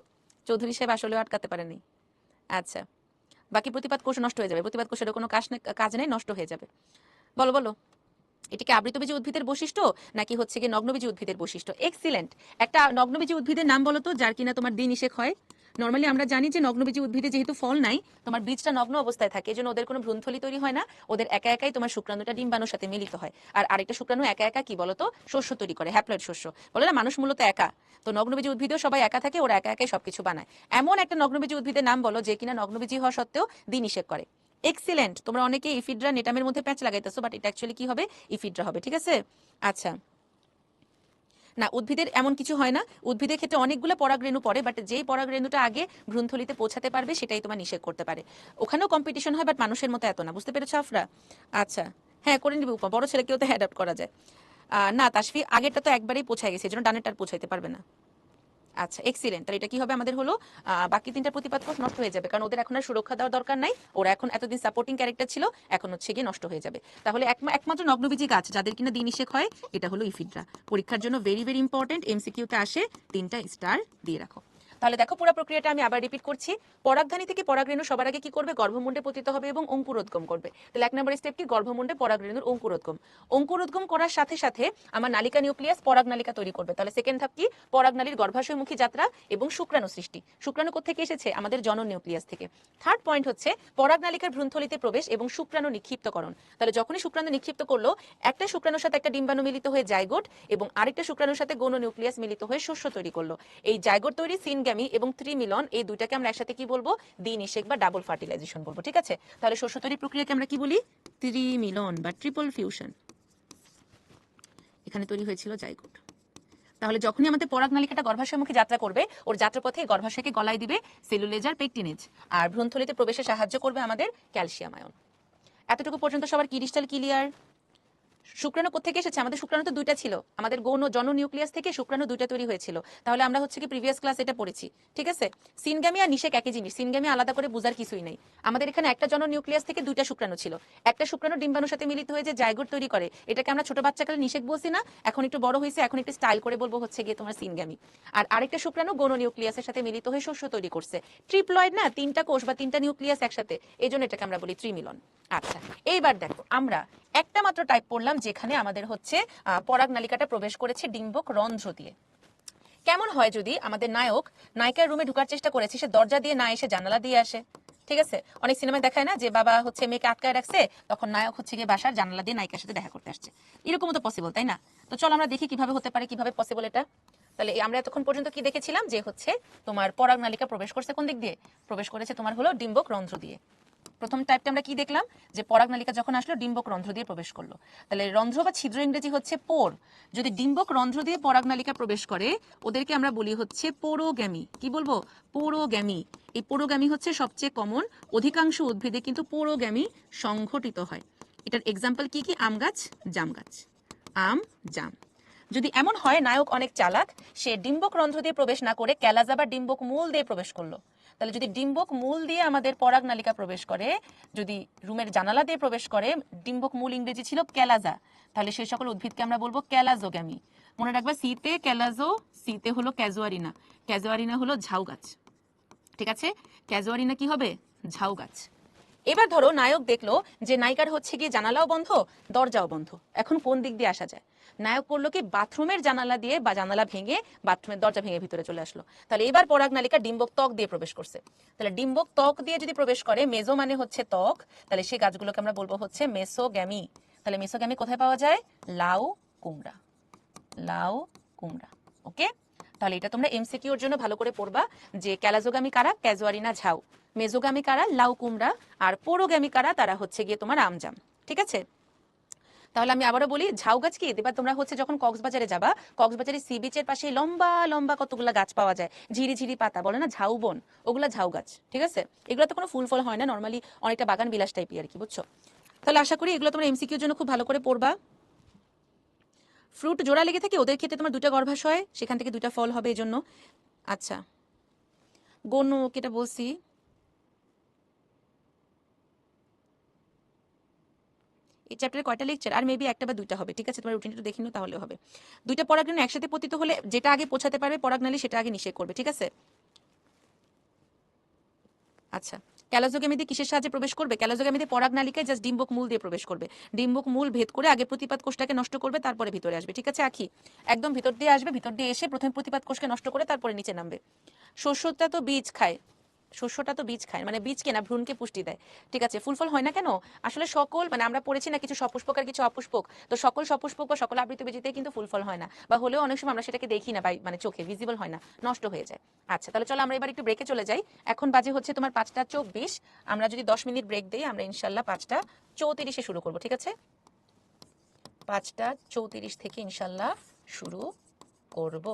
চৌধুরী সাহেব আসলে আটকাতে পারেনি। আচ্ছা, বাকি প্রতিপাদ কোষ নষ্ট হয়ে যাবে। প্রতিপাদ কোষের কোনো কাজ নেই, নষ্ট হয়ে যাবে। বলো বলো, এটি কি আবৃতবীজী উদ্ভিদের বৈশিষ্ট্য নাকি হচ্ছে কি নগ্নবীজী উদ্ভিদের বৈশিষ্ট্য? এক্সিলেন্ট। একটা নগ্নবীজী উদ্ভিদের নাম বলো তো যার কিনা তোমার দ্বিনিষেক হয়। নর্মালি আমরা জানি যে নগ্নবীজী উদ্ভিদে যেহেতু ফল নাই, তোমার বীজটা নগ্ন অবস্থায় থাকে, এজন্য ওদের কোনো ভ্রূণথলি তৈরি হয় না। ওদের একা একাই তোমার শুক্রাণুটা ডিম্বাণুর সাথে মিলিত হয়। আর আরেকটা শুক্রাণু একা একা কি বলতো? শস্য তৈরি করে, হ্যাপ্লয়েড শস্য। বলে না মানুষ মূলত একা, তো নগ্নবীজী উদ্ভিদেও সবাই একা থাকে, ওরা একা একাই সবকিছু বানায়। এমন একটা নগ্নবীজী উদ্ভিদের নাম বলো যে কিনা নগ্নবীজী হওয়া সত্ত্বেও দ্বিনিষেক করে। এক্সিলেন্ট। তোমরা অনেকে ইফিড্রা নেটামের মধ্যে প্যাচ লাগাইতেছো, বাট এটা অ্যাকচুয়ালি কি হবে? ইফিড্রা হবে। ঠিক আছে, আচ্ছা। না, উদ্ভিদের এমন কিছু হয় না। উদ্ভিদের ক্ষেত্রে অনেকগুলো পরাগরেণু পড়ে, বাট যেই পরাগরেণুটা আগে ভ্রূণথলিতে পৌঁছাতে পারবে সেটাই তোমার নিষেক করতে পারে। ওখানেও কম্পিটিশন হয়, বাট মানুষের মতো এত না। বুঝতে পেরেছো আফরা? আচ্ছা, হ্যাঁ করে নিবে উপমা, বড় ছেলেকেও তো অ্যাডাপ্ট করা যায়। না তাসফি, আগেরটা তো একবারেই পৌঁছায় গেছে, এজন্য ডানেরটা আর পৌঁছাইতে পারবে না। আচ্ছা, এক্সিলেন্ট। তাহলে এটা কি হবে আমাদের হলো? বাকি 3টা প্রতিপাদ কোষ নষ্ট হয়ে যাবে, কারণ ওদের এখন আর সুরক্ষা দেওয়ার দরকার নাই। ওরা এখন এতদিন সাপোর্টিং ক্যারেক্টার ছিল, এখন হচ্ছে গিয়ে নষ্ট হয়ে যাবে। তাহলে একমাত্র নগ্নবীজী গাছ যাদের কিনা দ্বিনিষেক হয়, এটা হলো ইফিড্রা। পরীক্ষার জন্য ভেরি ভেরি ইম্পর্টেন্ট, এমসিকিউতে আসে, 3টা স্টার দিয়ে রাখো। তাহলে দেখো পুরো প্রক্রিয়াটা আমি আবার রিপিট করছি। পরাগধানী থেকে পরাগরেণু সবার আগে কি করবে? গর্ভমুণ্ডে পতিত হবে এবং অঙ্কুরোদ্গম করবে। তাহলে 1 নম্বর স্টেপ কি? গর্ভমুণ্ডে পরাগরেণুর অঙ্কুরোদ্গম। অঙ্কুরোদ্গম করার সাথে সাথে আমার নালিকা নিউক্লিয়াস পরাগনালিকা তৈরি করবে। তাহলে সেকেন্ড ধাপ কি? পরাগনালীর গর্ভাশয়মুখী যাত্রা এবং শুক্রাণু সৃষ্টি। শুক্রাণু কোত্থেকে এসেছে? আমাদের জনন নিউক্লিয়াস থেকে। থার্ড পয়েন্ট হচ্ছে পরাগনালিকার ভ্রূণথলিতে প্রবেশ এবং শুক্রাণু নিক্ষিপ্তকরণ। তাহলে যখনই শুক্রাণু নিক্ষিপ্ত করলো, একটা শুক্রাণুর সাথে একটা ডিম্বাণু মিলিত হয়ে জাইগোট এবং আরেকটা শুক্রাণুর সাথে গৌণ নিউক্লিয়াস মিলিত হয়ে শস্য তৈরি করলো। এই জাইগোট তৈরি, সিনগ্যামি এবং ত্রিমিলন, এই দুইটাকে আমরা একসাথে কি বলবো? দ্বিনিষেক বা ডাবল ফার্টিলাইজেশন বলবো। ঠিক আছে, তাহলে শস্য তৈরির প্রক্রিয়াকে আমরা কি বলি? ত্রিমিলন বা ট্রিপল ফিউশন। এখানে তৈরি হয়েছিল জাইগোট। তাহলে যখনই আমাদের পরাগনালিকাটা গর্ভাশয়মুখী যাত্রা করবে, ওর যাত্রাপথে গর্ভাশয়কে গলায় দিবে সেলুলেজ আর পেকটিনেজ, আর ভ্রূণথলিতে প্রবেশে সাহায্য করবে আমাদের ক্যালসিয়াম আয়ন। এতটুকু পর্যন্ত সবার ক্রিস্টাল ক্লিয়ার? শুক্রাণু কোথেকে এসেছে? আমাদের শুক্রাণু তো 2টা ছিল, আমাদের গৌণ জনন নিউক্লিয়াস থেকে শুক্রাণু 2টা তৈরি হয়েছিল। তাহলে আমরা হচ্ছে কি প্রিভিয়াস ক্লাস এটা পড়েছি। ঠিক আছে, সিনগ্যামি আর নিষেক একই জিনিস, সিনগ্যামি আলাদা করে বোঝার কিছুই নেই। আমাদের এখানে একটা জনন নিউক্লিয়াস থেকে 2টা শুক্রাণু ছিল, একটা শুক্রাণু ডিম্বাণুর সাথে মিলিত হয়ে যে জাইগোট তৈরি করে, এটাকে আমরা ছোট বাচ্চাকালে নিষেক বলছি না, এখন একটু বড় হয়েছে, এখন একটু স্টাইল করে বলবো হচ্ছে গিয়ে তোমার সিনগ্যামি। আর আরেকটা শুক্রাণু গৌণ নিউক্লিয়াসের সাথে মিলিত হয়ে শস্য তৈরি করছে। ট্রিপ্লয়েড না, 3টা কোষ বা 3টা নিউক্লিয়াস একসাথে, এই জন্য এটাকে আমরা বলি ত্রিমিলন। আচ্ছা, এইবার দেখো আমরা একটা মাত্র টাইপ পড়লাম যেখানে আমাদের হচ্ছে পরাগ নালিকাটা প্রবেশ করেছে ডিম্বক রন্ধ্র দিয়ে। কেমন হয় যদি আমাদের নায়ক নায়িকার রুমে ঢোকার চেষ্টা করেছে, সে দরজা দিয়ে না এসে জানালা দিয়ে আসে? ঠিক আছে, অনেক সিনেমায় দেখায় না যে বাবা হচ্ছে মেয়েকে আটকায় রাখছে, তখন নায়ক হচ্ছে গিয়ে বাসার জানালা দিয়ে নায়িকার সাথে দেখা করতে আসছে। এরকমও তো পসিবল, তাই না? তো চলো আমরা দেখি কিভাবে হতে পারে, কিভাবে পসিবল এটা। তাহলে আমরা এতক্ষণ পর্যন্ত কি দেখেছিলাম যে হচ্ছে তোমার পরাগ নালিকা প্রবেশ করছে কোন দিক দিয়ে? প্রবেশ করেছে তোমার হলো ডিম্বক রন্ধ্র দিয়ে। প্রথম টাইপটা আমরা কি দেখলাম, যে পরাগ নালিকা যখন আসলো ডিম্বক রন্ধ্র দিয়ে প্রবেশ করলো। তাহলে রন্ধ্র বা ছিদ্র ইংরেজি হচ্ছে পোর। যদি ডিম্বক রন্ধ্র দিয়ে পরাগ নালিকা প্রবেশ করে ওদেরকে আমরা বলি হচ্ছে পোরোগ্যামি। কি বলবো? পোরোগ্যামি। এই পোরোগ্যামি হচ্ছে সবচেয়ে কমন, অধিকাংশ উদ্ভিদে কিন্তু পোরোগ্যামি সংঘটিত হয়। এটার এক্সাম্পল কি কি? আম গাছ, জাম গাছ। আম, জাম। যদি এমন হয় নায়ক অনেক চালাক, সে ডিম্বক রন্ধ্র দিয়ে প্রবেশ না করে ক্যালাজা বা ডিম্বক মূল দিয়ে প্রবেশ করলো, তাহলে যদি ডিম্বক মূল দিয়ে আমাদের পরাগ নালিকা প্রবেশ করে, যদি রুমের জানালা দিয়ে প্রবেশ করে, ডিম্বক মূল ইংরেজি ছিল ক্যালাজা, তাহলে সেই সকল উদ্ভিদকে আমরা বলবো ক্যালাজোগ্যামি। মনে রাখবা সিতে ক্যালাজো, সিতে হলো ক্যাজুয়ারিনা, ক্যাজুয়ারিনা হলো ঝাউ গাছ। ঠিক আছে, ক্যাজুয়ারিনা কি হবে? ঝাউ গাছ। এবার ধরো নায়ক দেখলো যে নায়িকার হচ্ছে গিয়ে জানালাও বন্ধ, দরজাও বন্ধ, এখন কোন দিক দিয়ে আসা যায়? নায়ক করলো কি বাথরুমের জানালা দিয়ে, বা জানালা ভেঙে বাথরুমের দরজা ভেঙে ভিতরে চলে আসলো। তাহলে এবার পরাগ নালিকা ডিম্বক ত্বক দিয়ে প্রবেশ করছে। তাহলে ডিম্বক ত্বক দিয়ে যদি প্রবেশ করে, মেজো মানে হচ্ছে ত্বক, তাহলে সেই গাছগুলোকে আমরা বলবো হচ্ছে মেসোগ্যামি। তাহলে মেসোগ্যামি কোথায় পাওয়া যায়? লাউ কুমড়া, লাউ কুমড়া। ওকে, তাহলে এটা তোমরা এমসিকিউর জন্য ভালো করে পড়বা যে ক্যালাজোগামি কারা? ক্যাজুয়ারিনা ঝাউ। মেজোগামি কারা? লাউ কুমড়া। আর পোরোগামি কারা? তারা হচ্ছে গিয়ে তোমার আমজাম। ঠিক আছে, তাহলে আমি আবারও বলি, ঝাউ গাছ কি? এবার তোমরা হচ্ছে যখন কক্সবাজারে যাবা, কক্সবাজারে সি বিচের পাশে লম্বা লম্বা কতগুলা গাছ পাওয়া যায়, ঝিরি ঝিরি পাতা, বলে না ঝাউ বন, ওগুলা ঝাউ গাছ। ঠিক আছে, এগুলো তো কোনো ফুল ফল হয় না, নর্মালি অনেকটা বাগান বিলাস টাইপই আর কি, বুঝছো? তাহলে আশা করি এগুলো তোমরা এমসিকিউর জন্য খুব ভালো করে পড়বা। ফ্রুট জোড়া লেগে থাকে, ওদের ক্ষেত্রে তোমার দুটা গর্ভাশয়, সেখান থেকে দুটা ফল হবে এই জন্য। আচ্ছা, গনু কেটা বলছি। এই চ্যাপ্টারে কয়টা লেকচার? আর মেবি একটা বা দুইটা হবে। ঠিক আছে, তোমার রুটিনটা দেখে নিও, তাহলে হবে। দুইটা পরাগনালী একসাথে পতিত হলে যেটা আগে পৌঁছাতে পারবে পরাগনালী, সেটা আগে নিষেক করবে। ঠিক আছে, আচ্ছা। ক্যালোজোগ্যামিতে কিসের সাহায্যে প্রবেশ করবে? ক্যালোজোগ্যামিতে পরাগনালিকায় জাস্ট ডিম্বক মূল দিয়ে প্রবেশ করবে। ডিম্বক মূল ভেদ করে আগে প্রতিপাদ কোষটাকে নষ্ট করবে, তারপরে ভিতরে আসবে। ঠিক আছে আখি, একদম ভিতর দিয়ে আসবে, ভিতর দিয়ে এসে প্রথমে প্রতিপাদ কোষকে নষ্ট করে তারপরে নিচে নামবে। শস্যটা তো বীজ খায়, শস্যটা তো বীজ খায়, মানে বীজকে না, ভ্রূণকে পুষ্টি দেয়। ঠিক আছে, ফুল ফল হয় না কেন? আসলে সকল, মানে আমরা পড়েছি না কিছু সপুষ্পক আর কিছু অপুষ্পক, তো সকল সপুষ্পক বা সকল আবৃতবীজিতে কিন্তু ফুল ফল হয় না, বা হলেও অনেক সময় আমরা সেটাকে দেখি না, মানে চোখে ভিজিবল হয় না, নষ্ট হয়ে যায়। আচ্ছা, তাহলে চলো আমরা এবার একটু ব্রেকে চলে যাই। এখন বাজে হচ্ছে তোমার 5টা 24। আমরা যদি 10 মিনিট ব্রেক দিই, আমরা ইনশাল্লাহ 5টা 34-এ শুরু করবো। ঠিক আছে, 5টা 34 থেকে ইনশাল্লাহ শুরু করব।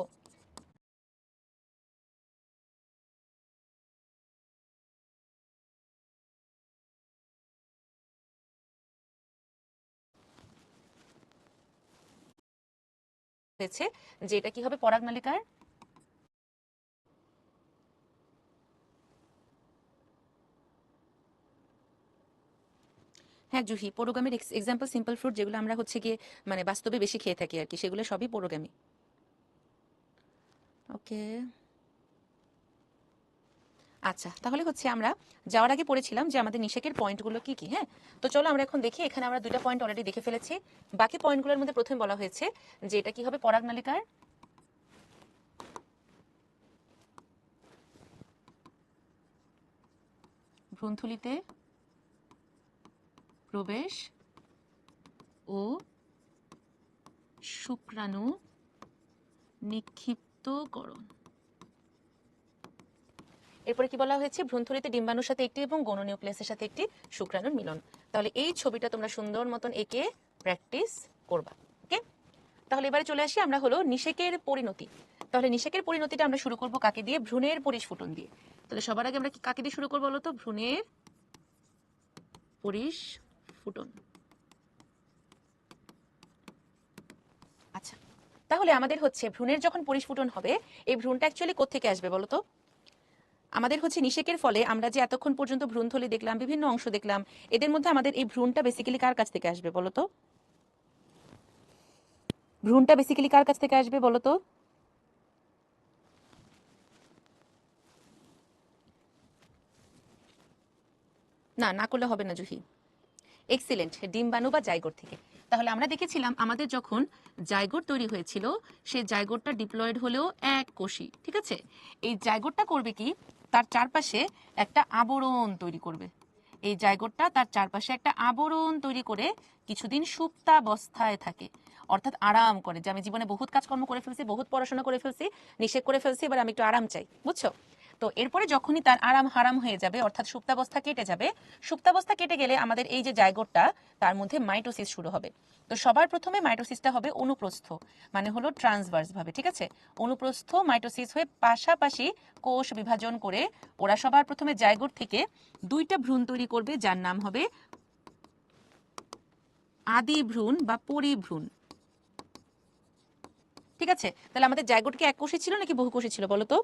হয়েছে যে এটা কি হবে? পরাগনালিকার হ্যাঁ জুহি, পোরোগামির এক্সাম্পল সিম্পল ফ্রুট, যেগুলো আমরা হচ্ছে গিয়ে মানে বাস্তবে বেশি খেয়ে থাকি আর কি, সেগুলো সবই পোরোগামি। ওকে, আচ্ছা, তাহলে হচ্ছে আমরা যাওয়ার আগে পড়েছিলাম যে আমাদের নিষেকের পয়েন্টগুলো কি কি। হ্যাঁ, তো চলো আমরা এখন দেখি। এখানে আমরা দুটো পয়েন্ট অলরেডি দেখে ফেলেছি। বাকি পয়েন্টগুলোর মধ্যে প্রথমে বলা হয়েছে যে এটা কি হবে? পরাগনালিকার ভ্রূণথলিতে প্রবেশ ও শুক্রাণু নিক্ষিপ্তকরণ। এরপরে কি বলা হয়েছে? ভ্রূণথলিতে ডিম্বাণুর সাথে একটি এবং গৌণ নিউক্লিয়াসের সাথে একটি শুক্রাণুর মিলন। তাহলে এই ছবিটা তোমরা সুন্দর মতন এঁকে প্র্যাকটিস করবা। ওকে, তাহলে এবারে চলে আসি আমরা হলো নিষেকের পরিণতি। তাহলে নিষেকের পরিণতিটা আমরা শুরু করব কাকে দিয়ে? ভ্রূণের পরিস্ফুটন দিয়ে। তাহলে সবার আগে আমরা কাকে দিয়ে শুরু করবো বলো তো? ভ্রূণের পরিস্ফুটন। আচ্ছা, তাহলে আমাদের হচ্ছে ভ্রূণের যখন পরিস্ফুটন হবে, এই ভ্রূণটা অ্যাকচুয়ালি কোত্থেকে আসবে বলো তো? আমাদের হচ্ছে নিষেকের ফলে আমরা যে এতক্ষণ পর্যন্ত ভ্রূণথলি দেখলাম, বিভিন্ন অংশ দেখলাম, এদের মধ্যে আমাদের এই ভ্রূণটা বেসিক্যালি কার কাছ থেকে আসবে বলো তো? ভ্রূণটা বেসিক্যালি কার কাছ থেকে আসবে বলো তো? না, না করলে হবে না জুহি। এক্সিলেন্ট, ডিম্বাণু বা জাইগোট থেকে। তাহলে আমরা দেখেছিলাম আমাদের যখন জাইগোট তৈরি হয়েছিল সেই জাইগোটটা ডিপ্লয়েড হলেও এক কোষী, ঠিক আছে। এই জাইগোটটা করবে কি, তার চারপাশে একটা আবরণ তৈরি করবে। এই জাইগোটটা তার চারপাশে একটা আবরণ তৈরি করে কিছুদিন সুপ্তাবস্থায় থাকে, অর্থাৎ আরাম করে, যে আমি জীবনে বহুত কাজকর্ম করে ফেলছি, বহুত পড়াশোনা করে ফেলছি, নিষেক করে ফেলছি, এবার আমি একটু আরাম চাই, বুঝছো। তো এরপরে যখনই তার আরাম হারাম হয়ে যাবে, অর্থাৎ সুপ্তাবস্থা কেটে যাবে, সুপ্তাবস্থা কেটে গেলে আমাদের এই যে জাইগোটটা তার মধ্যে মাইটোসিস শুরু হবে। তো সবার প্রথমে মাইটোসিসটা হবে অনুপ্রস্থ, মানে হলো ট্রান্সভার্স ভাবে, ঠিক আছে। অনুপ্রস্থ মাইটোসিস হয়ে পাশাপাশি কোষ বিভাজন করে ওরা সবার প্রথমে জাইগোট থেকে দুইটা ভ্রূণ তৈরি করবে, যার নাম হবে আদি ভ্রূণ বা পরিভ্রূণ, ঠিক আছে। তাহলে আমাদের জাইগোট কি এক কোষী ছিল নাকি বহুকোষী ছিল বলো তো?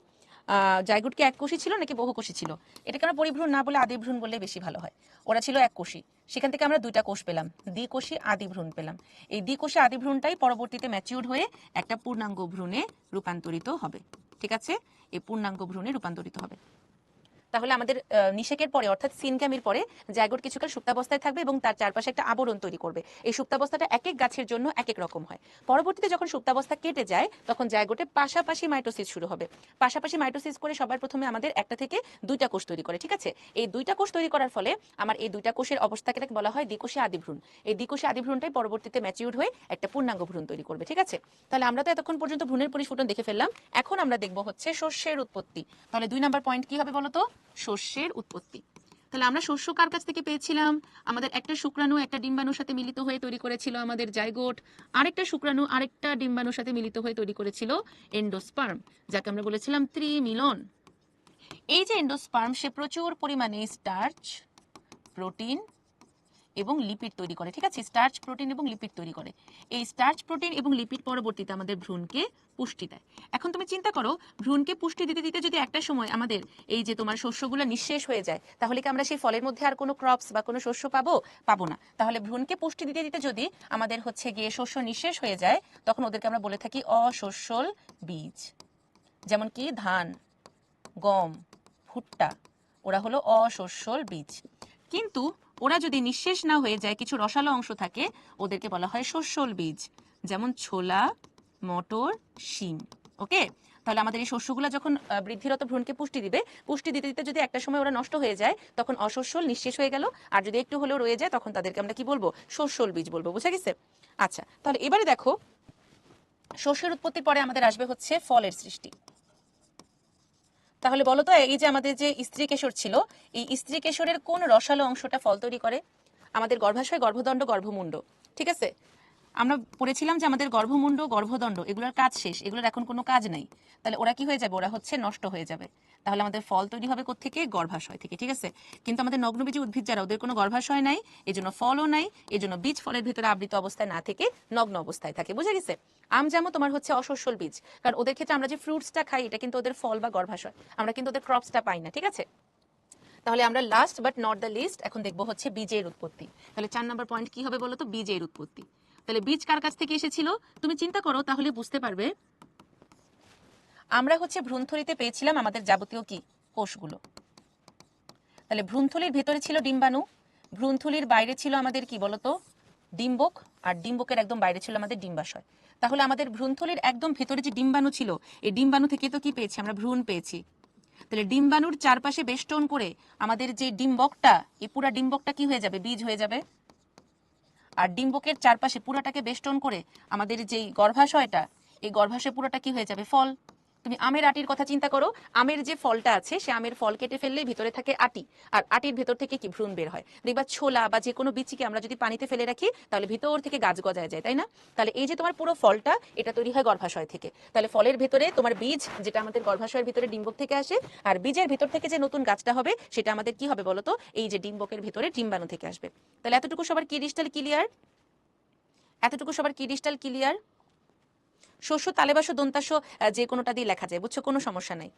জাইগোট কি এক কোষী ছিল নাকি বহুকোষী ছিল? এটাকে আমরা পরিভ্রূণ না বলে আদিভ্রূণ বললে বেশি ভালো হয়। ওরা ছিল এক কোষী, সেখান থেকে আমরা দুইটা কোষ পেলাম, দ্বিকোষী আদিভ্রূণ পেলাম। এই দ্বিকোষী আদিভ্রূণটাই পরবর্তীতে ম্যাচিউর হয়ে একটা পূর্ণাঙ্গ ভ্রূণে রূপান্তরিত হবে, ঠিক আছে। এই পূর্ণাঙ্গ ভ্রূণে রূপান্তরিত হবে। তাহলে আমাদের নিষেকের পরে অর্থাৎ সিনগ্যামির পরে জাইগোট কিছুকাল সুপ্তাবস্থায় থাকবে এবং তার চারপাশে একটা আবরণ তৈরি করবে। এই সুপ্তাবস্থাটা এক এক গাছের জন্য এক এক রকম হয়। পরবর্তীতে যখন সুপ্তাবস্থা কেটে যায় তখন জাইগোটে পাশাপাশি মাইটোসিস শুরু হবে। পাশাপাশি মাইটোসিস করে সবার প্রথমে আমাদের একটা থেকে দুইটা কোষ তৈরি করে, ঠিক আছে। এই দুইটা কোষ তৈরি করার ফলে আমার এই দুইটা কোষের অবস্থাকে বলা হয় দ্বিকোষী আদিভ্রূণ। এই দ্বিকোষী আদিভ্রূণটাই পরবর্তীতে ম্যাচিউর হয়ে একটা পূর্ণাঙ্গ ভ্রূণ তৈরি করবে, ঠিক আছে। তাহলে আমরা তো এতক্ষণ পর্যন্ত ভ্রূণের পরিস্ফুটন দেখে ফেললাম। এখন আমরা দেখব হচ্ছে শস্যের উৎপত্তি। তাহলে 2 নাম্বার পয়েন্ট কি হবে বলো তো? শস্যের উৎপত্তি। তাহলে আমরা শস্য কার কাছ থেকে পেয়েছিলাম? আমাদের একটা শুক্রাণু একটা ডিম্বাণুর সাথে মিলিত হয়ে তৈরি করেছিল আমাদের জাইগোট, আরেকটা শুক্রাণু আরেকটা ডিম্বাণুর সাথে মিলিত হয়ে তৈরি করেছিল এন্ডোস্পার্ম, যাকে আমরা বলেছিলাম ত্রিমিলন। এই যে এন্ডোস্পার্ম, সে প্রচুর পরিমাণে স্টার্চ, প্রোটিন এবং লিপিড তৈরি করে, ঠিক আছে। স্টার্চ, প্রোটিন এবং লিপিড তৈরি করে। এই স্টার্চ, প্রোটিন এবং লিপিড পরবর্তীতে আমাদের ভ্রূণকে পুষ্টি দেয়। এখন তুমি চিন্তা করো, ভ্রূণকে পুষ্টি দিতে দিতে যদি একটা সময় আমাদের এই যে তোমার শস্যগুলো নিঃশেষ হয়ে যায়, তাহলে কি আমরা সেই ফলের মধ্যে আর কোনো ক্রপস বা কোনো শস্য পাবো? পাবো না। তাহলে ভ্রূণকে পুষ্টি দিতে দিতে যদি আমাদের হচ্ছে গিয়ে শস্য নিঃশেষ হয়ে যায়, তখন ওদেরকে আমরা বলে থাকি অশস্যল বীজ। যেমন কি ধান, গম, ভুট্টা, ওরা হলো অশস্যল বীজ। কিন্তু ওরা যদি নিঃশেষ না হয়ে যায়, কিছু রসালো অংশ থাকে, ওদেরকে বলা হয় শস্যল বীজ, যেমন ছোলা, মটর, শিম। ওকে। তাহলে আমাদের এই শস্যগুলো যখন বৃদ্ধিরত ভ্রূণকে পুষ্টি দিবে, পুষ্টি দিতে দিতে যদি একটা সময় ওরা নষ্ট হয়ে যায়, তখন অশস্যল নিঃশেষ হয়ে গেল। আর যদি একটু হলেও রয়ে যায়, তখন তাদেরকে আমরা কি বলবো? শস্যল বীজ বলবো। বুঝা গেছে? আচ্ছা, তাহলে এবারে দেখো, শস্যের উৎপত্তির পরে আমাদের আসবে হচ্ছে ফলের সৃষ্টি। তাহলে বলো তো, এই যে আমাদের যে স্ত্রী কেশর ছিল, এই স্ত্রী কেশরের কোন রসালো অংশটা ফল তৈরি করে? আমাদের গর্ভাশয়, গর্ভদণ্ড, গর্ভমুণ্ড, ঠিক আছে। আমরা পড়েছিলাম যে আমাদের গর্ভমুণ্ড, গর্ভদণ্ড এগুলোর কাজ শেষ, এগুলোর এখন কোনো কাজ নাই। তাহলে ওরা কি হয়ে যাবে? ওরা হচ্ছে নষ্ট হয়ে যাবে। তাহলে আমাদের ফল তৈরি হবে কোত্থেকে? গর্ভাশয় থেকে, ঠিক আছে। কিন্তু আমাদের নগ্নবীজী উদ্ভিদ যারা, ওদের কোনো গর্ভাশয় নাই, এজন্য ফলও নাই, এজন্য বীজ ফলের ভিতরে আবৃত অবস্থায় না থেকে নগ্ন অবস্থায় থাকে। বুঝে গেছে? আম যেমন তোমার হচ্ছে অশস্যল বীজ, কারণ ওদের ক্ষেত্রে আমরা যে ফ্রুটসটা খাই এটা কিন্তু ওদের ফল বা গর্ভাশয়, আমরা কিন্তু ওদের ক্রপসটা পাই না, ঠিক আছে। তাহলে আমরা last but not the least এখন দেখবো হচ্ছে বীজের উৎপত্তি। তাহলে 4 নম্বর পয়েন্ট কি হবে বলো তো? বীজের উৎপত্তি। তাহলে বীজ কার কাছ থেকে এসেছিল তুমি চিন্তা করো, তাহলে বুঝতে পারবে। আমরা হচ্ছে ভ্রূণথলিতে পেয়েছিলাম আমাদের যাবতীয় কি কোষগুলো। তাহলে ভ্রূণথলির ভেতরে ছিল ডিম্বাণু, ভ্রূণথলির বাইরে ছিল আমাদের কি বলতো? ডিম্বক, আর ডিম্বকের একদম বাইরে ছিল আমাদের ডিম্বাশয়। তাহলে আমাদের ভ্রূণথলির একদম ভেতরে যে ডিম্বাণু ছিল, এই ডিম্বাণু থেকে তো কি পেয়েছি আমরা? ভ্রূণ পেয়েছি। তাহলে ডিম্বাণুর চারপাশে বেষ্টন করে আমাদের যে ডিম্বকটা, এই পুরা ডিম্বকটা কি হয়ে যাবে? বীজ হয়ে যাবে। আর ডিম্বকের চারপাশে পুরাটাকে বেষ্টন করে আমাদের যেই গর্ভাশয়টা, এই গর্ভাশয় পুরোটা কি হয়ে যাবে? ফল। তুমি আমের আটির কথা চিন্তা করো, আমের যে ফলটা আছে, সে আমের ফল কেটে ফেললেই ভিতরে থাকে আটি, আর আটির ভেতর থেকে কি ভ্রূণ বের হয়। দেখবা ছোলা বা যে কোনো বিচিকে আমরা যদি পানিতে ফেলে রাখি, তাহলে ভিতর থেকে গাছ গজায় যায়, তাই না? তাহলে এই যে তোমার পুরো ফলটা, এটা তৈরি হয় গর্ভাশয় থেকে। তাহলে ফলের ভেতরে তোমার বীজ, যেটা আমাদের গর্ভাশয়ের ভিতরে ডিম্বক থেকে আসে, আর বীজের ভিতর থেকে যে নতুন গাছটা হবে, সেটা আমাদের কি হবে বলতো? এই যে ডিম্বকের ভিতরে ডিম্বাণু থেকে আসবে। তাহলে এতটুকু সবার কি ক্রিস্টাল ক্লিয়ার? এতটুকু সবার কি ক্রিস্টাল ক্লিয়ার? শস্য, তালেবাস, দন্তাস যে কোনোটা দিয়ে লেখা যায়, বুঝছো, কোনো সমস্যা নাই।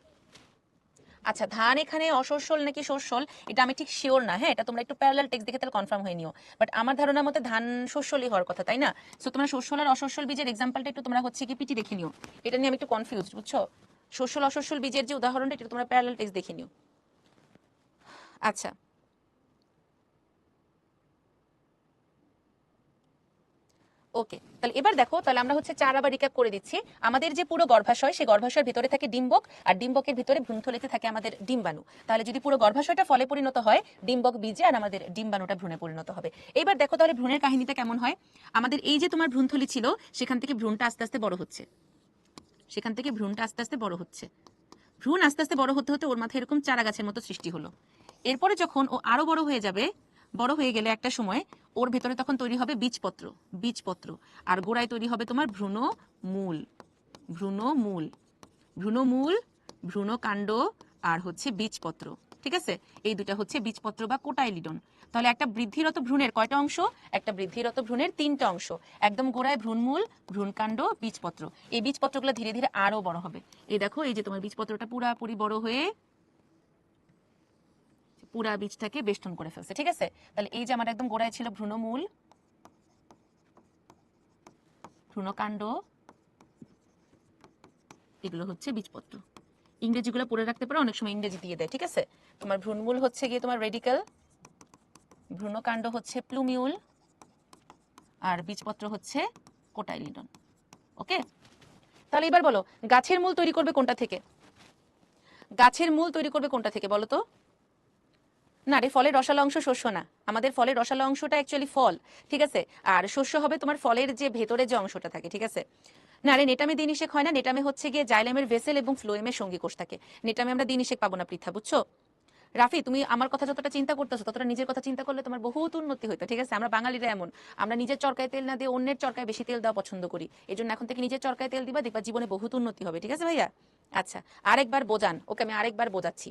আচ্ছা, ধান এখানে অশস্যল নাকি শস্যল এটা আমি ঠিক শিওর না, হ্যাঁ, এটা তোমরা একটু প্যারালাল টেক্সট দেখে তাহলে কনফার্ম হয়ে নিও। বাট আমার ধারণার মতে ধান শস্যলই হওয়ার কথা, তাই না? সো তোমরা শস্যল আর অশস্যল বীজের এক্সাম্পলটা একটু তোমরা হচ্ছে কি পিটি দেখে নিও, এটা নিয়ে আমি একটু কনফিউজড, বুঝছো। শস্যল অশস্যল বীজের যে উদাহরণটা, এটা তোমরা প্যারালাল টেক্সট দেখে নিও। আচ্ছা, ওকে, তাহলে এবার দেখো, তাহলে আমরা হচ্ছে 4 আবার রিক্যাপ করে দিচ্ছি। আমাদের যে পুরো গর্ভাশয়, সেই গর্ভাশয়ের ভিতরে থাকে ডিম্বক, আর ডিম্বকের ভিতরে ভ্রূণথলিতে থাকে আমাদের ডিম্বাণু। তাহলে যদি পুরো গর্ভাশয়টা ফলে পরিণত হয়, ডিম্বক বীজে, আর আমাদের ডিম্বাণুটা ভ্রূণে পরিণত হবে। এবার দেখো তাহলে ভ্রূণের কাহিনীটা কেমন হয়। আমাদের এই যে তোমার ভ্রূণথলি ছিল, সেখান থেকে ভ্রূণটা আস্তে আস্তে বড় হচ্ছে, সেখান থেকে ভ্রূণটা আস্তে আস্তে বড় হচ্ছে। ভ্রূণ আস্তে আস্তে বড় হতে হতে ওর মাথায় এরকম চারা গাছের মতো সৃষ্টি হলো। এরপরে যখন ও আরো বড় হয়ে যাবে, বড় হয়ে গেলে একটা সময় ওর ভেতরে তখন তৈরি হবে বীজপত্র, বীজপত্র, আর গোড়ায় তৈরি হবে তোমার ভ্রূণমূল, ভ্রূণমূল, ভ্রূণমূল, ভ্রূণকাণ্ড, আর হচ্ছে বীজপত্র। ঠিক আছে, এই দুটা হচ্ছে বীজপত্র বা কোটাইলিডন। তাহলে একটা বৃদ্ধিরত ভ্রূণের কয়টা অংশ? একটা বৃদ্ধিরত ভ্রূণের 3টা অংশ। একদম গোড়ায় ভ্রূণমূল, ভ্রূণকাণ্ড, বীজপত্র। এই বীজপত্রগুলো ধীরে ধীরে আরো বড় হবে। এই দেখো, এই যে তোমার বীজপত্রটা পুরাপুরি বড় হয়ে পুরা বীজটাকে বেষ্টন করে ফেলছে। ঠিক আছে, তাহলে এই যে আমার একদম গোড়ায় ছিল ভ্রূণমূল, ভ্রূণকাণ্ড, এগুলো হচ্ছে বীজপত্র। ইংরেজিগুলো পড়ে রাখতে পারো, অনেক সময় ইংরেজি দিয়ে দেয়। ঠিক আছে, তোমার ভ্রূণমূল হচ্ছে গিয়ে তোমার রেডিক্যাল, ভ্রূণকাণ্ড হচ্ছে প্লুমিউল, আর বীজপত্র হচ্ছে কোটাইলিডন। ওকে, তাহলে এবার বলো, গাছের মূল তৈরি করবে কোনটা থেকে? গাছের মূল তৈরি করবে কোনটা থেকে বলো তো? না রে, ফলের রসালো অংশ শস্য না। আমাদের ফলের রসালো অংশটা অ্যাকচুয়ালি ফল। ঠিক আছে, আর শস্য হবে তোমার ফলের যে ভেতরে যে অংশটা থাকে। ঠিক আছে, না রে, নেটামে দিনিশেক হয় না। নেটামে হচ্ছে গিয়ে জাইলেমের ভেসেল এবং ফ্লোয়েমের সঙ্গী কোষ থাকে। নেটামে আমরা দিনিশেক পাবো না পৃথা, বুঝছো? রাফি, তুমি আমার কথা যতটা চিন্তা করতেছো, ততটা নিজের কথা চিন্তা করলে তোমার বহুত উন্নতি হইতো। ঠিক আছে, আমরা বাঙালিরা এমন, আমরা নিজের চরকায় তেল না দিয়ে অন্যের চরকায় বেশি তেল দেওয়া পছন্দ করি। এই জন্য এখন থেকে নিজের চরকায় তেল দিবা, দেখবা জীবনে বহুত উন্নতি হবে। ঠিক আছে ভাইয়া? আচ্ছা, আরেকবার বোঝান ওকে, আমি আরেকবার বোঝাচ্ছি।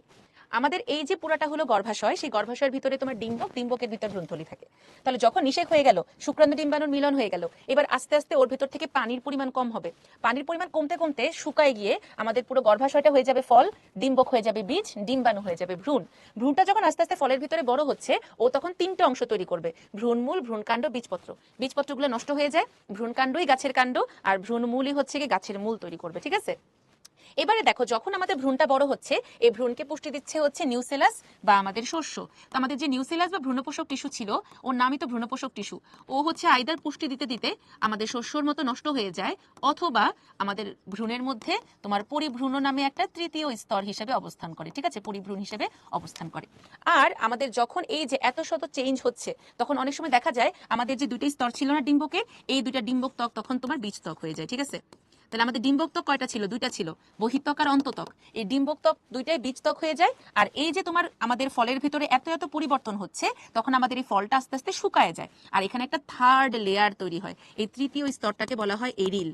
আমাদের এই যে পুরাটা হলো গর্ভাশয়, সেই গর্ভাশয়ের ভিতরে তোমার ডিম্বক, ডিম্বকের ভিতর ভ্রূণথলি থাকে। তাহলে যখন নিষেক হয়ে গেল, শুক্রাণু ডিম্বাণুর মিলন হয়ে গেল, এবার আস্তে আস্তে ওর ভিতর থেকে পানির পরিমাণ কম হবে। পানির পরিমাণ কমতে কমতে শুকায় গিয়ে আমাদের পুরো গর্ভাশয়টা হয়ে যাবে ফল, ডিম্বক হয়ে যাবে বীজ, ডিম্বাণু হয়ে যাবে ভ্রূণ। ভ্রূণটা যখন আস্তে আস্তে ফলের ভিতরে বড় হচ্ছে, ও তখন 3টে অংশ তৈরি করবে, ভ্রূণমূল, ভ্রূণকাণ্ড, বীজপত্র। বীজপত্রগুলো নষ্ট হয়ে যায়, ভ্রূণকাণ্ডই গাছের কাণ্ড, আর ভ্রূণমূলই হচ্ছে গিয়ে গাছের মূল তৈরি করবে। ঠিক আছে, এবারে দেখো, যখন আমাদের ভ্রূণটা বড় হচ্ছে, এই ভ্রূণকে পুষ্টি দিচ্ছে হচ্ছে নিউসেলাস বা আমাদের শস্য। তো আমাদের যে নিউসেলাস বা ভ্রূণপোষক টিস্যু ছিল, ওর নামই তো ভ্রূণপোষক টিস্যু। ও হচ্ছে আইদার পুষ্টি দিতে দিতে আমাদের শস্যর মতো নষ্ট হয়ে যায়, অথবা আমাদের ভ্রূণের মধ্যে তোমার পরিভ্রূণ নামে একটা তৃতীয় স্তর হিসেবে অবস্থান করে। ঠিক আছে, পরিভ্রূণ হিসেবে অবস্থান করে। আর আমাদের যখন এই যে এত শত চেঞ্জ হচ্ছে, তখন অনেক সময় দেখা যায় আমাদের যে 2টা স্তর ছিল না ডিম্বকের, এই 2টা ডিম্বক ত্বক তখন তোমার বীজত্বক হয়ে যায়। ঠিক আছে, তাহলে আমাদের ডিম্বক ত্বক কয়টা ছিল? 2টা ছিল, বহিত্বক আর অন্তত্বক। এই ডিম্বক ত্বক 2টাই বীজত্বক হয়ে যায়। আর এই যে তোমার আমাদের ফলের ভিতরে এত এত পরিবর্তন হচ্ছে, তখন আমাদের এই ফলটা আস্তে আস্তে শুকায় যায়, আর এখানে একটা থার্ড লেয়ার তৈরি হয়। এই তৃতীয় স্তরটাকে বলা হয় এরিল।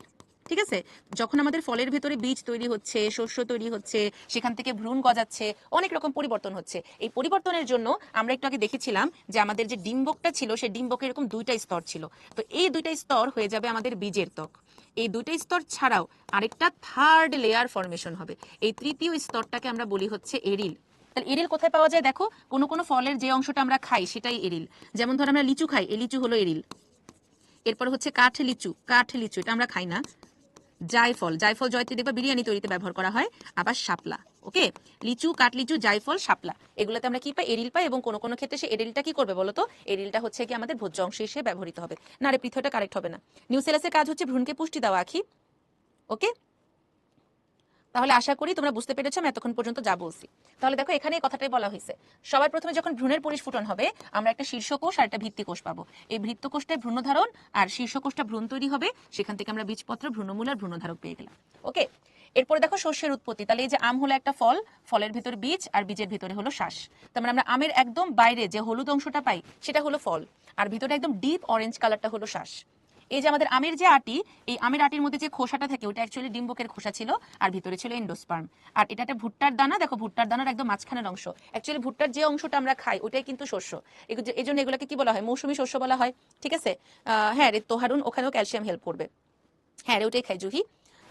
ঠিক আছে, যখন আমাদের ফলের ভেতরে বীজ তৈরি হচ্ছে, শস্য তৈরি হচ্ছে, সেখান থেকে ভ্রূণ গজাচ্ছে, অনেক রকম পরিবর্তন হচ্ছে। এই পরিবর্তনের জন্য আমরা একটু আগে দেখেছিলাম যে আমাদের যে ডিম্বকটা ছিল, সেই ডিম্বকে এরকম 2টা স্তর ছিল। তো এই 2টা স্তর হয়ে যাবে আমাদের বীজের ত্বক। এই 2টা স্তর ছাড়াও আরেকটা থার্ড লেয়ার ফরমেশন হবে। এই তৃতীয় স্তরটাকে আমরা বলি হচ্ছে এরিল। তাহলে এরিল কোথায় পাওয়া যায়? দেখো, কোনো কোনো ফলের যে অংশটা আমরা খাই সেটাই এরিল। যেমন ধর আমরা লিচু খাই, এই লিচু হলো এরিল। এরপর হচ্ছে কাঠ লিচু, কাঠ লিচু এটা আমরা খাই না। জায়ফল, জায়ফল জয়ত্রী দেখবা বিরিয়ানি তৈরিতে ব্যবহার করা হয়। আবার শাপলা, ওকে, লিচু, কাঠ লিচু, জায়ফল, শাপলা, এগুলোতে আমরা কি পাই? এরিল পাই। এবং কোনো কোনো ক্ষেত্রে সে এরিলটা কি করবে বলতো? এরিলটা হচ্ছে কি আমাদের ভোজ্য অংশ হিসেবে ব্যবহৃত হবে। না রে পৃথকটা কারেক্ট হবে না। নিউসেলাসের কাজ হচ্ছে ভ্রূণকে পুষ্টি দেওয়া, আখি। ওকে, তাহলে আশা করি তোমরা বুঝতে পেরেছো আমি এতক্ষণ পর্যন্ত যা বলছি। তাহলে দেখো, এখানে এই কথাটাই বলা হয়েছে, সবার প্রথমে যখন ভ্রূণের পরিস্ফুটন হবে, আমরা একটা শীর্ষকোষ আর একটা ভিত্তিকোষ পাবো। এই ভিত্তিকোষটায় ভ্রূণধারণ, আর শীর্ষকোষটা ভ্রূণ তৈরি হবে, সেখান থেকে আমরা বীজপত্র, ভ্রূণমূল আর ভ্রূণধারক পেয়ে গেলাম। ওকে, এরপরে দেখো শস্যের উৎপত্তি। তাহলে এই যে আম হলো একটা ফল, ফলের ভিতর বীজ, আর বীজের ভিতরে হলো শ্বাস। তার মানে আমরা আমের একদম বাইরে যে হলুদ অংশটা পাই, সেটা হলো ফল, আর ভিতরে একদম ডিপ অরেঞ্জ কালারটা হলো শ্বাস। এই যে আমাদের আমের যে আটি, এই আমের আটির মধ্যে যে খোসাটা থাকে, ওটা অ্যাকচুয়ালি ডিম্বকের খোসা ছিল, আর ভিতরে ছিল এন্ডোস্পার্ম। আর এটা একটা ভুট্টার দানা, দেখো ভুট্টার দানার একদম মাঝখানের অংশ। অ্যাকচুয়ালি ভুট্টার যে অংশটা আমরা খাই, ওটাই কিন্তু শস্য। এই জন্য এগুলোকে কি বলা হয়? মৌসুমী শস্য বলা হয়। ঠিক আছে, হ্যাঁ রে তোহারুন, ওখানেও ক্যালসিয়াম হেল্প করবে। হ্যাঁ রে, ওটাই খাই জুহি।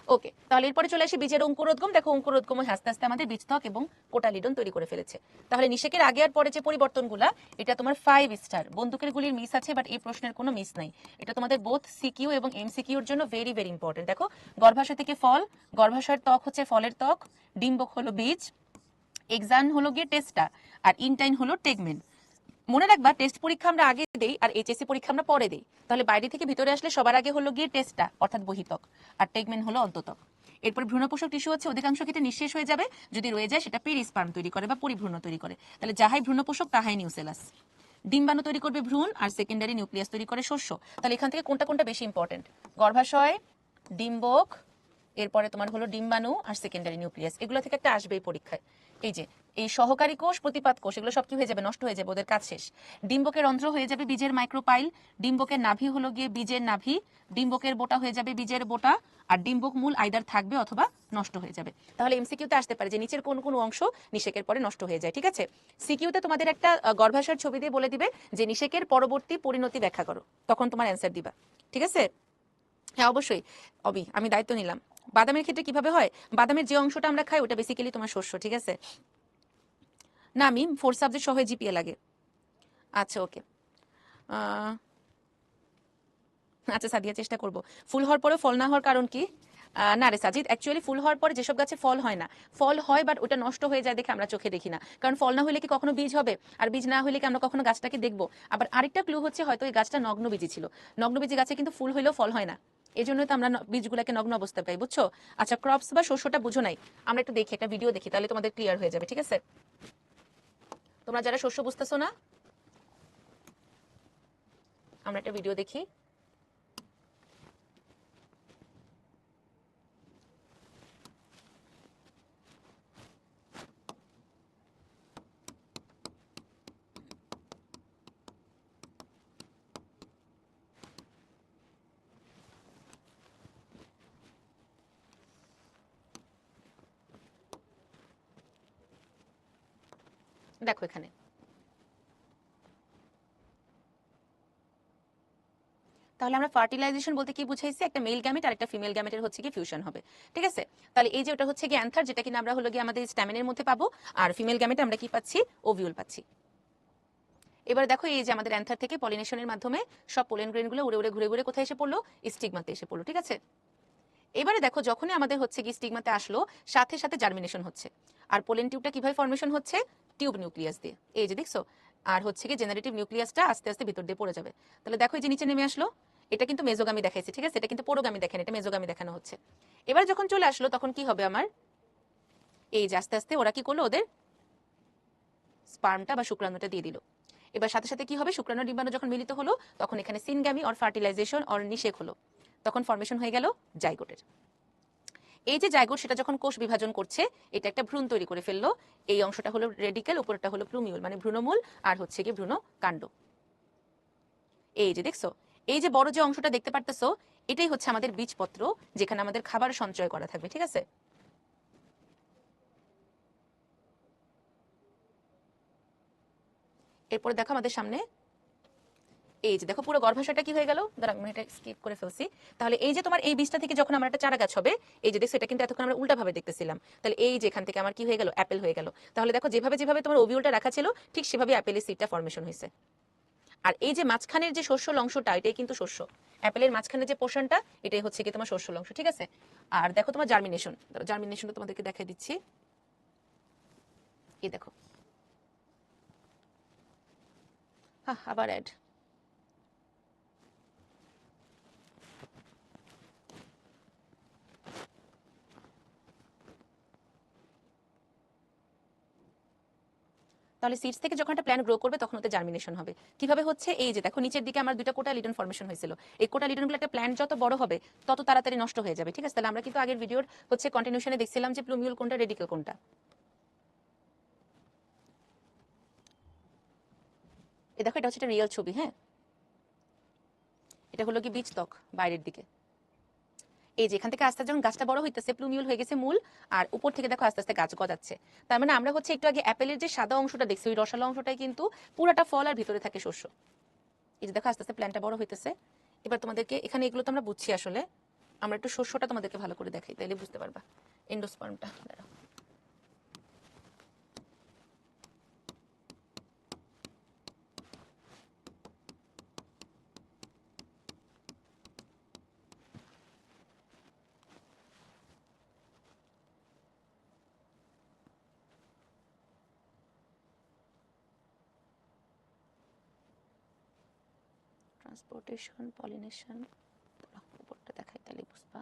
ওকে, তাহলে এরপরে চলে আসি বীজের অঙ্কুরোদ্গম। দেখো, অঙ্কুরোদ্গম আস্তে আস্তে আমাদের বীজত্বক এবং কোটালিডন তৈরি করে ফেলেছে। তাহলে নিষেকের আগে আর পরে যে পরিবর্তনগুলা, এটা তোমার 5 স্টার। বন্দুকের গুলির মিস আছে, বাট এই প্রশ্নের কোনো মিস নাই। এটা তোমাদের বোথ সিকিউ এবং এমসিকিউর জন্য ভেরি ভেরি ইম্পর্টেন্ট। দেখো, গর্ভাশয় থেকে ফল, গর্ভাশয়ের ত্বক হচ্ছে ফলের ত্বক, ডিম্বক হলো বীজ, এক্সান হলো গিয়ে টেস্টা, আর ইনটাইন হলো টেগমেন। মনে রাখবা টেস্ট পরীক্ষা আমরা আগে দেই আর এইচএসসি পরীক্ষা আমরা পরে দেই। তাহলে বাইরে থেকে ভিতরে আসলে সবার আগে হলো গিয়ে টেস্টটা অর্থাৎ বহিতক, আর টেগমেন হলো অন্ততক। এরপর ভ্রূণপোষক টিস্যু হচ্ছে অধিকাংশ ক্ষেত্রে নিঃশেষ হয়ে যাবে, যদি রয়ে যায় সেটা পেরিস্পার্ম তৈরি করে বা পরিভ্রূণ তৈরি করে। তাহলে যাহাই ভ্রূণপোষক তাহাই নিউসেলাস। ডিম্বাণু তৈরি করবে ভ্রূণ, আর সেকেন্ডারি নিউক্লিয়াস তৈরি করে শস্য। তাহলে এখান থেকে কোনটা কোনটা বেশি ইম্পর্টেন্ট? গর্ভাশয়, ডিম্বক, এরপরে তোমার হলো ডিম্বাণু আর সেকেন্ডারি নিউক্লিয়াস, এগুলো থেকে একটা আসবেই পরীক্ষায়। এই যে এই সহকারী কোষ, প্রতিপাদ কোষ, এগুলো সব কি হয়ে যাবে? নষ্ট হয়ে যাবে, ওদের কাজ শেষ। ডিম্বকের রন্ধ্র হয়ে যাবে বীজের মাইক্রোপাইল, ডিম্বকের নাভি হলো গিয়ে বীজের নাভি, ডিম্বকের বোটা হয়ে যাবে বীজের বোটা, আর ডিম্বক মূল আইদার থাকবে অথবা নষ্ট হয়ে যাবে। তাহলে এমসিকিউতে আসতে পারে যে নিচের কোন কোন অংশ নিষেকের পরে নষ্ট হয়ে যায়, ঠিক আছে? সিকিউতে তোমাদের একটা গর্ভাশয়ের ছবি দিয়ে বলে দিবে যে নিষেকের পরবর্তী পরিণতি ব্যাখ্যা করো, তখন তোমার অ্যান্সার দিবা, ঠিক আছে? হ্যাঁ অবশ্যই অবি, আমি দায়িত্ব নিলাম। বাদামের ক্ষেত্রে কিভাবে হয়? বাদামের যে অংশটা আমরা খাই ওটা বেসিক্যালি তোমার শস্য, ঠিক আছে? না আমি 4 সাবজেক্ট সহ জিপিএ লাগে। আচ্ছা ওকে। আচ্ছা সাদিয়া, চেষ্টা করব। ফুল হওয়ার পরে ফল না হওয়ার কারণ কি? না রে সাজিদ, অ্যাকচুয়ালি ফুল হওয়ার পরে যেসব গাছে ফল হয় না, ফল হয় বাট ওটা নষ্ট হয়ে যায় দেখে আমরা চোখে দেখি না, কারণ ফল না হলে কি কখনো বীজ হবে? আর বীজ না হলে কি আমরা কখনো গাছটাকে দেখবো? আবার আরেকটা ক্লু হচ্ছে হয়তো এই গাছটা নগ্ন বীজি ছিল। নগ্ন বীজি গাছে কিন্তু ফুল হইলেও ফল হয় না, এই জন্যই তো আমরা বীজগুলোকে নগ্ন অবস্থা পাই, বুঝছো? আচ্ছা ক্রপস বা শস্যটা বুঝো নাই, আমরা একটু দেখি, একটা ভিডিও দেখি, তাহলে তোমাদের ক্লিয়ার হয়ে যাবে, ঠিক আছে? তোমরা যারা শস্য বুঝতেছো না, আমরা একটা ভিডিও দেখি। দেখো এখানে তাহলে আমরা ফার্টিলাইজেশন বলতে কি বুঝাইছি? একটা মেল গ্যামেট আর একটা ফিমেল গ্যামেটের হচ্ছে কি ফিউশন হবে, ঠিক আছে? তাহলে এই যে ওটা হচ্ছে কি অ্যান্থার, যেটা কিনা আমরা হলো গিয়ে আমাদের স্ট্যামিনের মধ্যে পাবো, আর ফিমেল গ্যামেটে আমরা কি পাচ্ছি? ওভিউল পাচ্ছি। এবার দেখো এই যে আমাদের অ্যান্থার থেকে পলিনেশনের মাধ্যমে সব পোলেন গ্রেনগুলো উড়ে উড়ে ঘুরে ঘুরে কোথায় এসে পড়লো? স্টিগমাতে এসে পড়লো, ঠিক আছে? এবারে দেখো যখনই আমাদের হচ্ছে কি স্টিগমাতে আসলো, সাথে সাথে জার্মিনেশন হচ্ছে। আর পোলেন টিউবটা কিভাবে ফর্মেশন হচ্ছে? টিউব নিউক্লিয়াস দিয়ে, এই যে দেখছো। আর হচ্ছে কি জেনারেটিভ নিউক্লিয়াসটা আস্তে আস্তে ভিতর দিয়ে পড়ে যাবে। তাহলে দেখো এই যে নিচে নেমে আসলো, এটা কিন্তু মেজোগামী দেখাইছে, ঠিক আছে? এটা কিন্তু পোরোগামী দেখেন, এটা মেজোগামী দেখানো হচ্ছে। এবার যখন চলে আসলো তখন কি হবে আমার? এই যে আস্তে আস্তে ওরা কি করলো? ওদের স্পার্মটা বা শুক্রাণুটা দিয়ে দিল। এবার সাথে সাথে কি হবে? শুক্রাণু ডিম্বাণু যখন মিলিত হলো তখন এখানে সিনগ্যামি অর ফার্টিলাইজেশন অর নিষেক হলো, তখন ফর্মেশন হয়ে গেল জাইগোটের। এই যে জাইগোট সেটা যখন কোষ বিভাজন করছে, এটা একটা ভ্রূণ তৈরি করে ফেললো। এই অংশটা হলো রেডিকেল, উপরটা হলো প্লুমিউল মানে ভ্রূণমূল, আর হচ্ছে কি ভ্রূণ কাণ্ড। এই যে দেখছো, এই যে বড় যে অংশটা দেখতে পারতেছো, এটাই হচ্ছে আমাদের বীজপত্র, যেখানে আমাদের খাবার সঞ্চয় করা থাকবে, ঠিক আছে? এরপরে দেখো আমাদের সামনে এই যে দেখো পুরো গর্ভাশয়টা কি হয়ে গেল। দাঁড়া আমি এটা স্কিপ করে ফেলছি। তাহলে এই যে তোমার এই বীজটা থেকে যখন আমার একটা চারা গাছ হবে, এই যে দেখছো এটা কিন্তু এতক্ষণ আমরা উল্টাভাবে দেখতেছিলাম, তাহলে এই যে এখান থেকে আমার কি হয়ে গেল? অ্যাপেল হয়ে গেল। তাহলে দেখো যেভাবে যেভাবে তোমার ওভিউলটা রাখা ছিল ঠিক সেভাবে অ্যাপেলের সিডটা ফর্মেশন হয়েছে। আর এই যে মাঝখানের যে শস্য অংশটা, এটাই কিন্তু শস্য। অ্যাপেলের মাঝখানে যে পোর্শনটা, এটাই হচ্ছে কি তোমার শস্য অংশ, ঠিক আছে? আর দেখো তোমার জার্মিনেশন, জার্মিনেশনটা তোমাদেরকে দেখাই দিচ্ছি। এই দেখো, হ্যাঁ আবার অ্যাড। তাহলে সিডস থেকে যখন একটা প্ল্যান্ট গ্রো করবে তখন ওতে জার্মিনেশন হবে। কিভাবে হচ্ছে? এই যে দেখো নিচের দিকে আমার দুইটা কোটালিডন ফর্মেশন হয়েছিল। এই কোটালিডনগুলো একটা প্ল্যান্ট যত বড় হবে তত তাড়াতাড়ি নষ্ট হয়ে যাবে, ঠিক আছে? তাহলে আমরা কিন্তু আগের ভিডিওর হচ্ছে কন্টিনিউশনে দেখছিলাম যে প্লুমিউল কোনটা, রেডিকেল কোনটা। এই দেখো এটা হচ্ছে একটা রিয়েল ছবি, হ্যাঁ? এটা হলো কি বীজত্বক বাইরের দিকে। এই যে এখান থেকে আস্তে যখন গাছটা বড় হইতেছে, প্লুমিউল হয়ে গেছে মূল, আর উপর থেকে দেখো আস্তে আস্তে গাছ গজাচ্ছে। তার মানে আমরা হচ্ছে একটু আগে অ্যাপেলের যে সাদা অংশটা দেখছি, ওই রসালো অংশটাই কিন্তু পুরাটা ফল, আর ভিতরে থাকে শস্য। এই যে দেখো আস্তে আস্তে প্ল্যান্টটা বড় হইতেছে। এবার তোমাদেরকে এখানে এগুলো তো আমরা বুঝছি, আসলে আমরা একটু শস্যটা তোমাদেরকে ভালো করে দেখাই, তাইলে বুঝতে পারবা এন্ডোস্পার্মটা। ট্রান্সপোর্টেশন, পলিনেশন, উপরটা দেখাই তাহলে বুঝবা।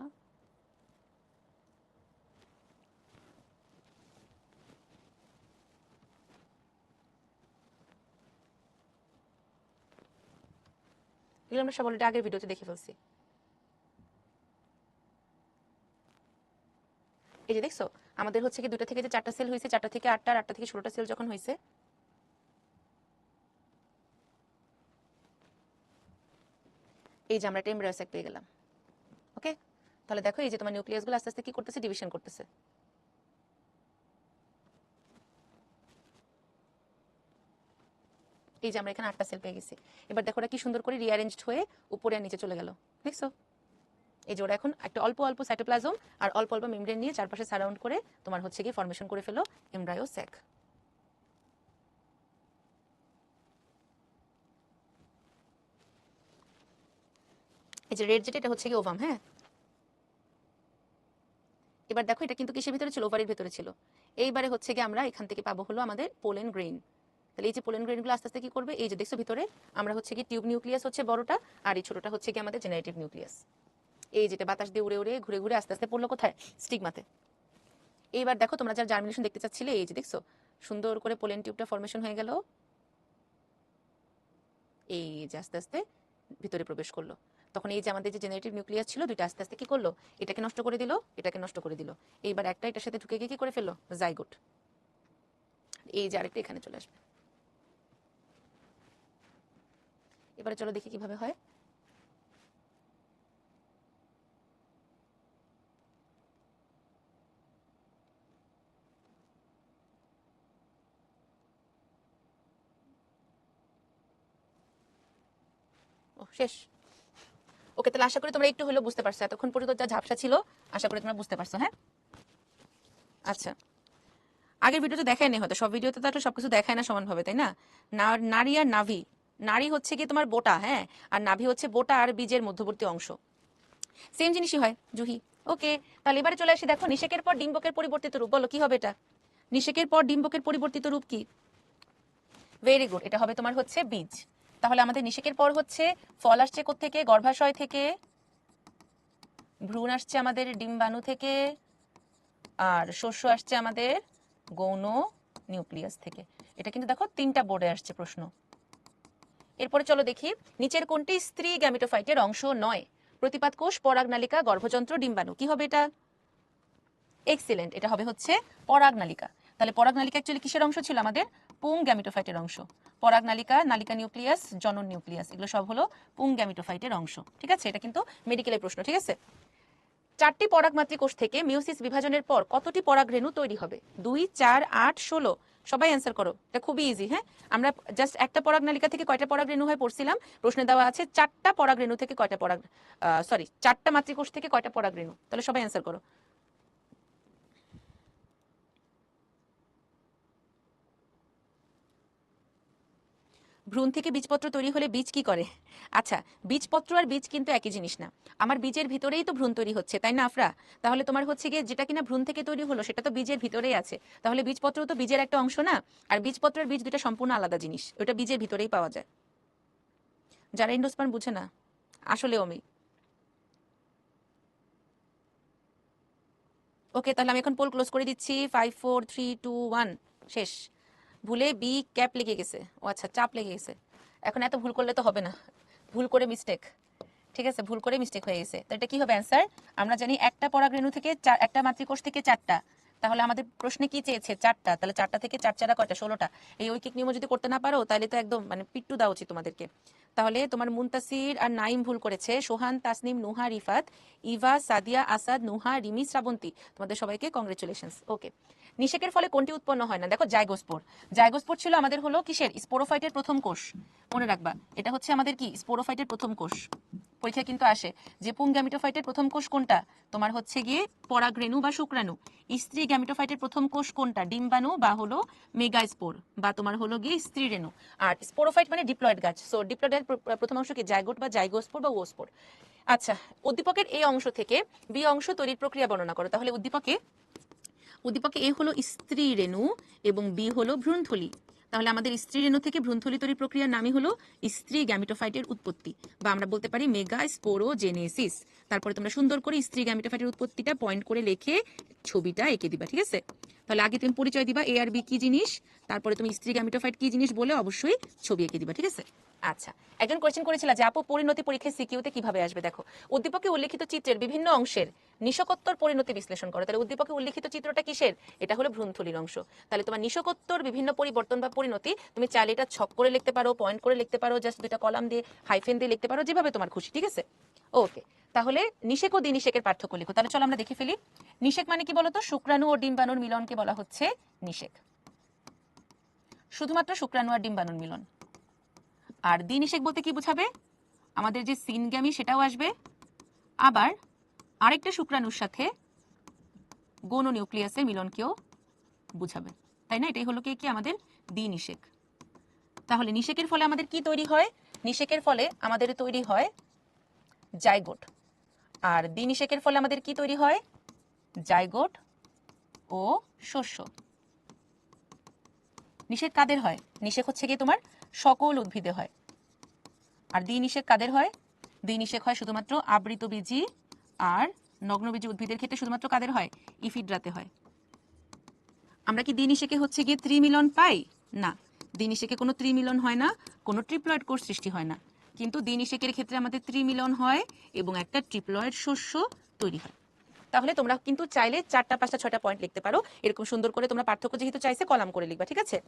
এগুলো আমরা সব অলরেডি আগের ভিডিওতে দেখে ফেলছি। এই যে দেখছো আমাদের হচ্ছে কি 2টা থেকে যে 4টা সেল হয়েছে, 4টা থেকে 8টা আর 8টা থেকে 16টা সেল যখন হয়েছে, এই যে আমরা একটা এমব্রায়ো স্যাক পেয়ে গেলাম। ওকে, তাহলে দেখো এই যে তোমার নিউক্লিয়াসগুলো আস্তে আস্তে কি করতেছে, ডিভিশন করতেছে। এই যে আমরা এখানে 8টা সেল পেয়ে গেছি। এবার দেখো ওরা কি সুন্দর করে রিঅ্যারেঞ্জড হয়ে উপরে আর নিচে চলে গেল, দেখছো? এই যে ওরা এখন একটা অল্প অল্প সাইটোপ্লাজম আর অল্প অল্প মেমব্রেন নিয়ে চারপাশে সারাউন্ড করে তোমার হচ্ছে কি ফরমেশন করে ফেলো এমব্রায়ো স্যাক। এই যে রেড যেটা, এটা হচ্ছে কি ওভাম। হ্যাঁ, এবার দেখো এটা কিন্তু কিসের ভিতরে ছিল, ওভারের ভিতরে ছিল। এইবারে হচ্ছে কি আমরা এখান থেকে পাবো হলো আমাদের পোলেন গ্রেইন। তাহলে এই যে পোলেন গ্রেইনগুলো আস্তে আস্তে কি করবে, এই যে দেখছো ভিতরে আমরা হচ্ছে কি টিউব নিউক্লিয়াস হচ্ছে বড়টা, আর এই ছোটটা হচ্ছে কি আমাদের জেনারেটিভ নিউক্লিয়াস। এই যেটা বাতাস দিয়ে উড়ে উড়ে ঘুরে ঘুরে আস্তে আস্তে পড়লো কোথায়, স্টিগমাতে। এইবার দেখো তোমরা যারা জার্মিনেশন দেখতে চাচ্ছিলে, এই যে দেখছো সুন্দর করে পোলেন টিউবটা ফরমেশন হয়ে গেল। এই যে আস্তে আস্তে ভিতরে প্রবেশ করলো। তখন এই যে আমাদের যে জেনারেটিভ নিউক্লিয়াস ছিল, দুইটা আস্তে আস্তে কি করলো, এটাকে নষ্ট করে দিল, এটাকে নষ্ট করে দিল। এইবার একটা এটার সাথে ঢুকে গিয়ে কি করে ফেললো, জাইগোট। এই যে আরেকটা এখানে চলে আসবে। এবারে চলো দেখি কিভাবে হয়। ও শেষ। ওকে, তাহলে আশা করি তোমরা একটু হলেও বুঝতে পারছো, এতক্ষণ পর্যন্ত যা ঝাপসা ছিল আশা করি তোমরা বুঝতে পারছো। হ্যাঁ, আচ্ছা, আগের ভিডিওতে দেখায় নেই হয়তো, সব ভিডিওতে তো সবকিছু দেখায় না সমানভাবে, তাই না? নারী আর নাভি, নারী হচ্ছে কি তোমার বোটা, হ্যাঁ, আর নাভি হচ্ছে বোটা আর বীজের মধ্যবর্তী অংশ। সেম জিনিসই হয় জুহি। ওকে, তাহলে এবারে চলে আসি, দেখো নিষেকের পর ডিম্বকের পরিবর্তিত রূপ, বলো কি হবে এটা? নিষেকের পর ডিম্বকের পরিবর্তিত রূপ কি? ভেরি গুড, এটা হবে তোমার হচ্ছে বীজ। তাহলে আমাদের নিষেকের পর হচ্ছে ফল আসছে কোত্থেকে, গর্ভাশয় থেকে, ভ্রূণ আসছে আমাদের ডিম্বাণু থেকে, আর শস্য আসছে আমাদের গৌণ নিউক্লিয়াস থেকে। এটা কিন্তু দেখো 3টা বোর্ডে আসছে প্রশ্ন। এরপরে চলো দেখি, নিচের কোনটি স্ত্রী গ্যামিটোফাইটের অংশ নয়? প্রতিপাদ কোষ, পরাগনালিকা, গর্ভযন্ত্র, ডিম্বাণু। কি হবে এটা? এক্সিলেন্ট, এটা হবে হচ্ছে পরাগনালিকা। তাহলে পরাগনালিকা অ্যাকচুয়ালি কিসের অংশ ছিল আমাদের? পুং গ্যামিটোফাইটের অংশ। পরাগনালিকা, নালিকা নিউক্লিয়াস, জনন নিউক্লিয়াস, এগুলো সব হলো পুং গ্যামিটোফাইটের অংশ। ঠিক আছে, এটা কিন্তু মেডিকেলের প্রশ্ন। ঠিক আছে, 4টি পরাগমাতৃ কোষ থেকে মিওসিস বিভাজনের পর কতটি পরাগরেণু তৈরি হবে? 2, 4, 8, 16। সবাই অ্যান্সার করো, এটা খুবই ইজি। হ্যাঁ, আমরা জাস্ট একটা পরাগনালিকা থেকে কয়টা পরাগরেণু হয় পড়ছিলাম, প্রশ্নে দেওয়া আছে 4টা পরাগরেণু থেকে কয়টা সরি 4টা মাতৃকোষ থেকে কয়টা পরাগরেণু। তাহলে সবাই অ্যান্সার করো। ভ্রূণ থেকে বীজপত্র তৈরি হলে বীজ কি করে? আচ্ছা, বীজপত্র আর বীজ কিন্তু একই জিনিস না। আমার বীজের ভিতরেই তো ভ্রূণ তৈরি হচ্ছে, তাই না আফরা? তাহলে তোমার হচ্ছে গিয়ে যেটা কিনা ভ্রূণ থেকে তৈরি হলো সেটা তো বীজের ভিতরেই আছে। তাহলে বীজপত্র তো বীজের একটা অংশ না? আর বীজপত্র আর বীজ দুটা সম্পূর্ণ আলাদা জিনিস, ওটা বীজের ভিতরেই পাওয়া যায়। যারা এন্ডোস্পার্ম বুঝে না আসলে আমি। ওকে, তাহলে আমি এখন পোল ক্লোজ করে দিচ্ছি। 5, 4, 3, 2, 1, শেষ। ভুলে বি ক্যাপ লেগে গেছে, ও আচ্ছা চাপ লেগে গেছে। এখন এত ভুল করলে তো হবে না, ভুল করে মিস্টেক। ঠিক আছে, ভুল করে মিস্টেক হয়ে গেছে। তো এটা কি হবে অ্যান্সার? আমরা জানি একটা পরাগরেণু থেকে একটা মাতৃকোষ থেকে 4টা। তাহলে আমাদের প্রশ্নে কি চেয়েছে? 4টা। তাহলে 4টা থেকে 4 4 কয়টা? 16টা। এই ঐকিক নিয়ম যদি করতে না পারো তাহলে তো একদম মানে পিট্টু দেওয়া উচিত তোমাদেরকে। তাহলে তোমার মুনতাসির আর নাইম ভুল করেছে, সোহান, তাসনিম, নুহা, রিফাত, ইভা, সাদিয়া, আসাদ, নুহা, রিমি, শ্রাবন্তী, তোমাদের সবাইকে কংগ্রেচুলেশনস। ওকে, নিষেকের ফলে কোনটি উৎপন্ন হয় না? দেখো জাইগোস্পোর। জাইগোস্পোর ছিল আমাদের হলো কিসের? স্পোরোফাইটের প্রথম কোষ। মনে রাখবা, এটা হচ্ছে আমাদের কি স্পোরোফাইটের প্রথম কোষ। পরীক্ষা কিন্তু আসে যে পুং গ্যামিটোফাইটের প্রথম কোষ কোনটা? তোমার হচ্ছে গিয়ে পরাগরেণু বা শুক্রাণু। স্ত্রী গ্যামিটোফাইটের প্রথম কোষ কোনটা? ডিম্বাণু বা হলো মেগাস্পোর বা তোমার হলো গিয়ে স্ত্রী রেণু। আর স্পোরোফাইট মানে ডিপ্লয়েড গাছ। সো ডিপ্লয়েডের প্রথম অংশ কি? জাইগোট বা জাইগোস্পোর বা ওস্পোর। আচ্ছা, উদ্দীপকের এই অংশ থেকে বি অংশ তৈরির প্রক্রিয়া বর্ণনা করো। তাহলে উদ্দীপকে এ হলো স্ত্রী রেণু এবং বি হলো ভ্রূণথলি। তাহলে আমাদের স্ত্রী রেণু থেকে ভ্রূণথলি তৈরি প্রক্রিয়ার নামই হলো স্ত্রী গ্যামিটোফাইটের উৎপত্তি, বা আমরা বলতে পারি মেগা স্পোরোজেনেসিস। তারপরে তোমরা সুন্দর করে স্ত্রী গ্যামিটোফাইটের উৎপত্তিটা পয়েন্ট করে লিখে ছবিটা এঁকে দিবা, ঠিক আছে? তাহলে আগে তুমি পরিচয় দিবা এ আর বি কি জিনিস, তারপরে তুমি স্ত্রী গ্যামিটোফাইট কি জিনিস বলে অবশ্যই ছবি এঁকে দিবা, ঠিক আছে? আচ্ছা, একজন কোয়েশ্চেন করেছিল যে আপু পরিণতি পরীক্ষায় সিকিউতে কিভাবে আসবে। দেখো, উদ্দীপকে উল্লেখিত চিত্রের বিভিন্ন অংশের নিশকোত্তর পরিণতি বিশ্লেষণ করো। তাহলে উদ্দীপকে উল্লেখিত চিত্রটা কিসের? এটা হলো ভ্রূণথলির অংশ। তাহলে তোমার নিশকোত্তর বিভিন্ন পরিবর্তন বা পরিণতি তুমি চাইলে এটা ছক করে লিখতে পারো, পয়েন্ট করে লিখতে পারো, জাস্ট দুইটা কলাম দিয়ে হাইফেন দিয়ে লিখতে পারো, যেভাবে তোমার খুশি, ঠিক আছে? ওকে, তাহলে নিষেক ও দ্বিনিষেকের পার্থক্য লিখো। তাহলে চলো আমরা দেখে ফেলি। নিষেক মানে কি বলতো? শুক্রাণু ও ডিম্বাণুর মিলনকে বলা হচ্ছে নিষেক, শুধুমাত্র শুক্রাণু আর ডিম্বাণুর মিলন। আর দ্বিনিষেক বলতে কি বোঝাবে? আমাদের যে সিনগ্যামি সেটাও আসবে, আবার আরেকটা শুক্রাণুর সাথে গৌণ নিউক্লিয়াসের মিলনকেও বুঝাবে, তাই না? এটাই হলো কি আমাদের দ্বিনিষেক। তাহলে নিষেকের ফলে আমাদের কি তৈরি হয়? নিষেকের ফলে আমাদের তৈরি হয় জাইগোট, আর দ্বিনিষেকের ফলে আমাদের কি তৈরি হয়? জাইগোট ও শস্য। নিষেক কাদের হয়? নিষেক হচ্ছে গিয়ে তোমার সকল উদ্ভিদে হয়। আর দ্বিনিষেক কাদের হয়? দ্বিনিষেক হয় শুধুমাত্র আবৃতবীজী আর নগ্নবীজী উদ্ভিদের ক্ষেত্রে শুধুমাত্র কাদের হয়? ইফিড্রাতে হয়। আমরা কি দ্বিনিষেকে হচ্ছে গিয়ে ত্রিমিলন পাই? না, দ্বিনিষেকে কোনো ত্রিমিলন হয় না, কোনো ট্রিপ্লয়েড কোষ সৃষ্টি হয় না। কিন্তু দ্বিনিষেকের ক্ষেত্রে আমাদের ত্রিমিলন হয় এবং একটা ট্রিপ্লয়েড শস্য তৈরি হয়। তাহলে তোমরা কিন্তু চাইলে 4টা 5টা 6টা পয়েন্ট লিখতে পারো, এরকম সুন্দর করে তোমরা পার্থক্য যেহেতু চাইছে কলাম করে লিখবা, ঠিক আছে?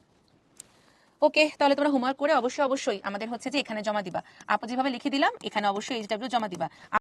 ওকে, তাহলে তোমরা হোমওয়ার্ক করে অবশ্যই আমাদের হচ্ছে যে এখানে জমা দিবা। আপু যেভাবে লিখে দিলাম এখানে অবশ্যই HW জমা দিবা।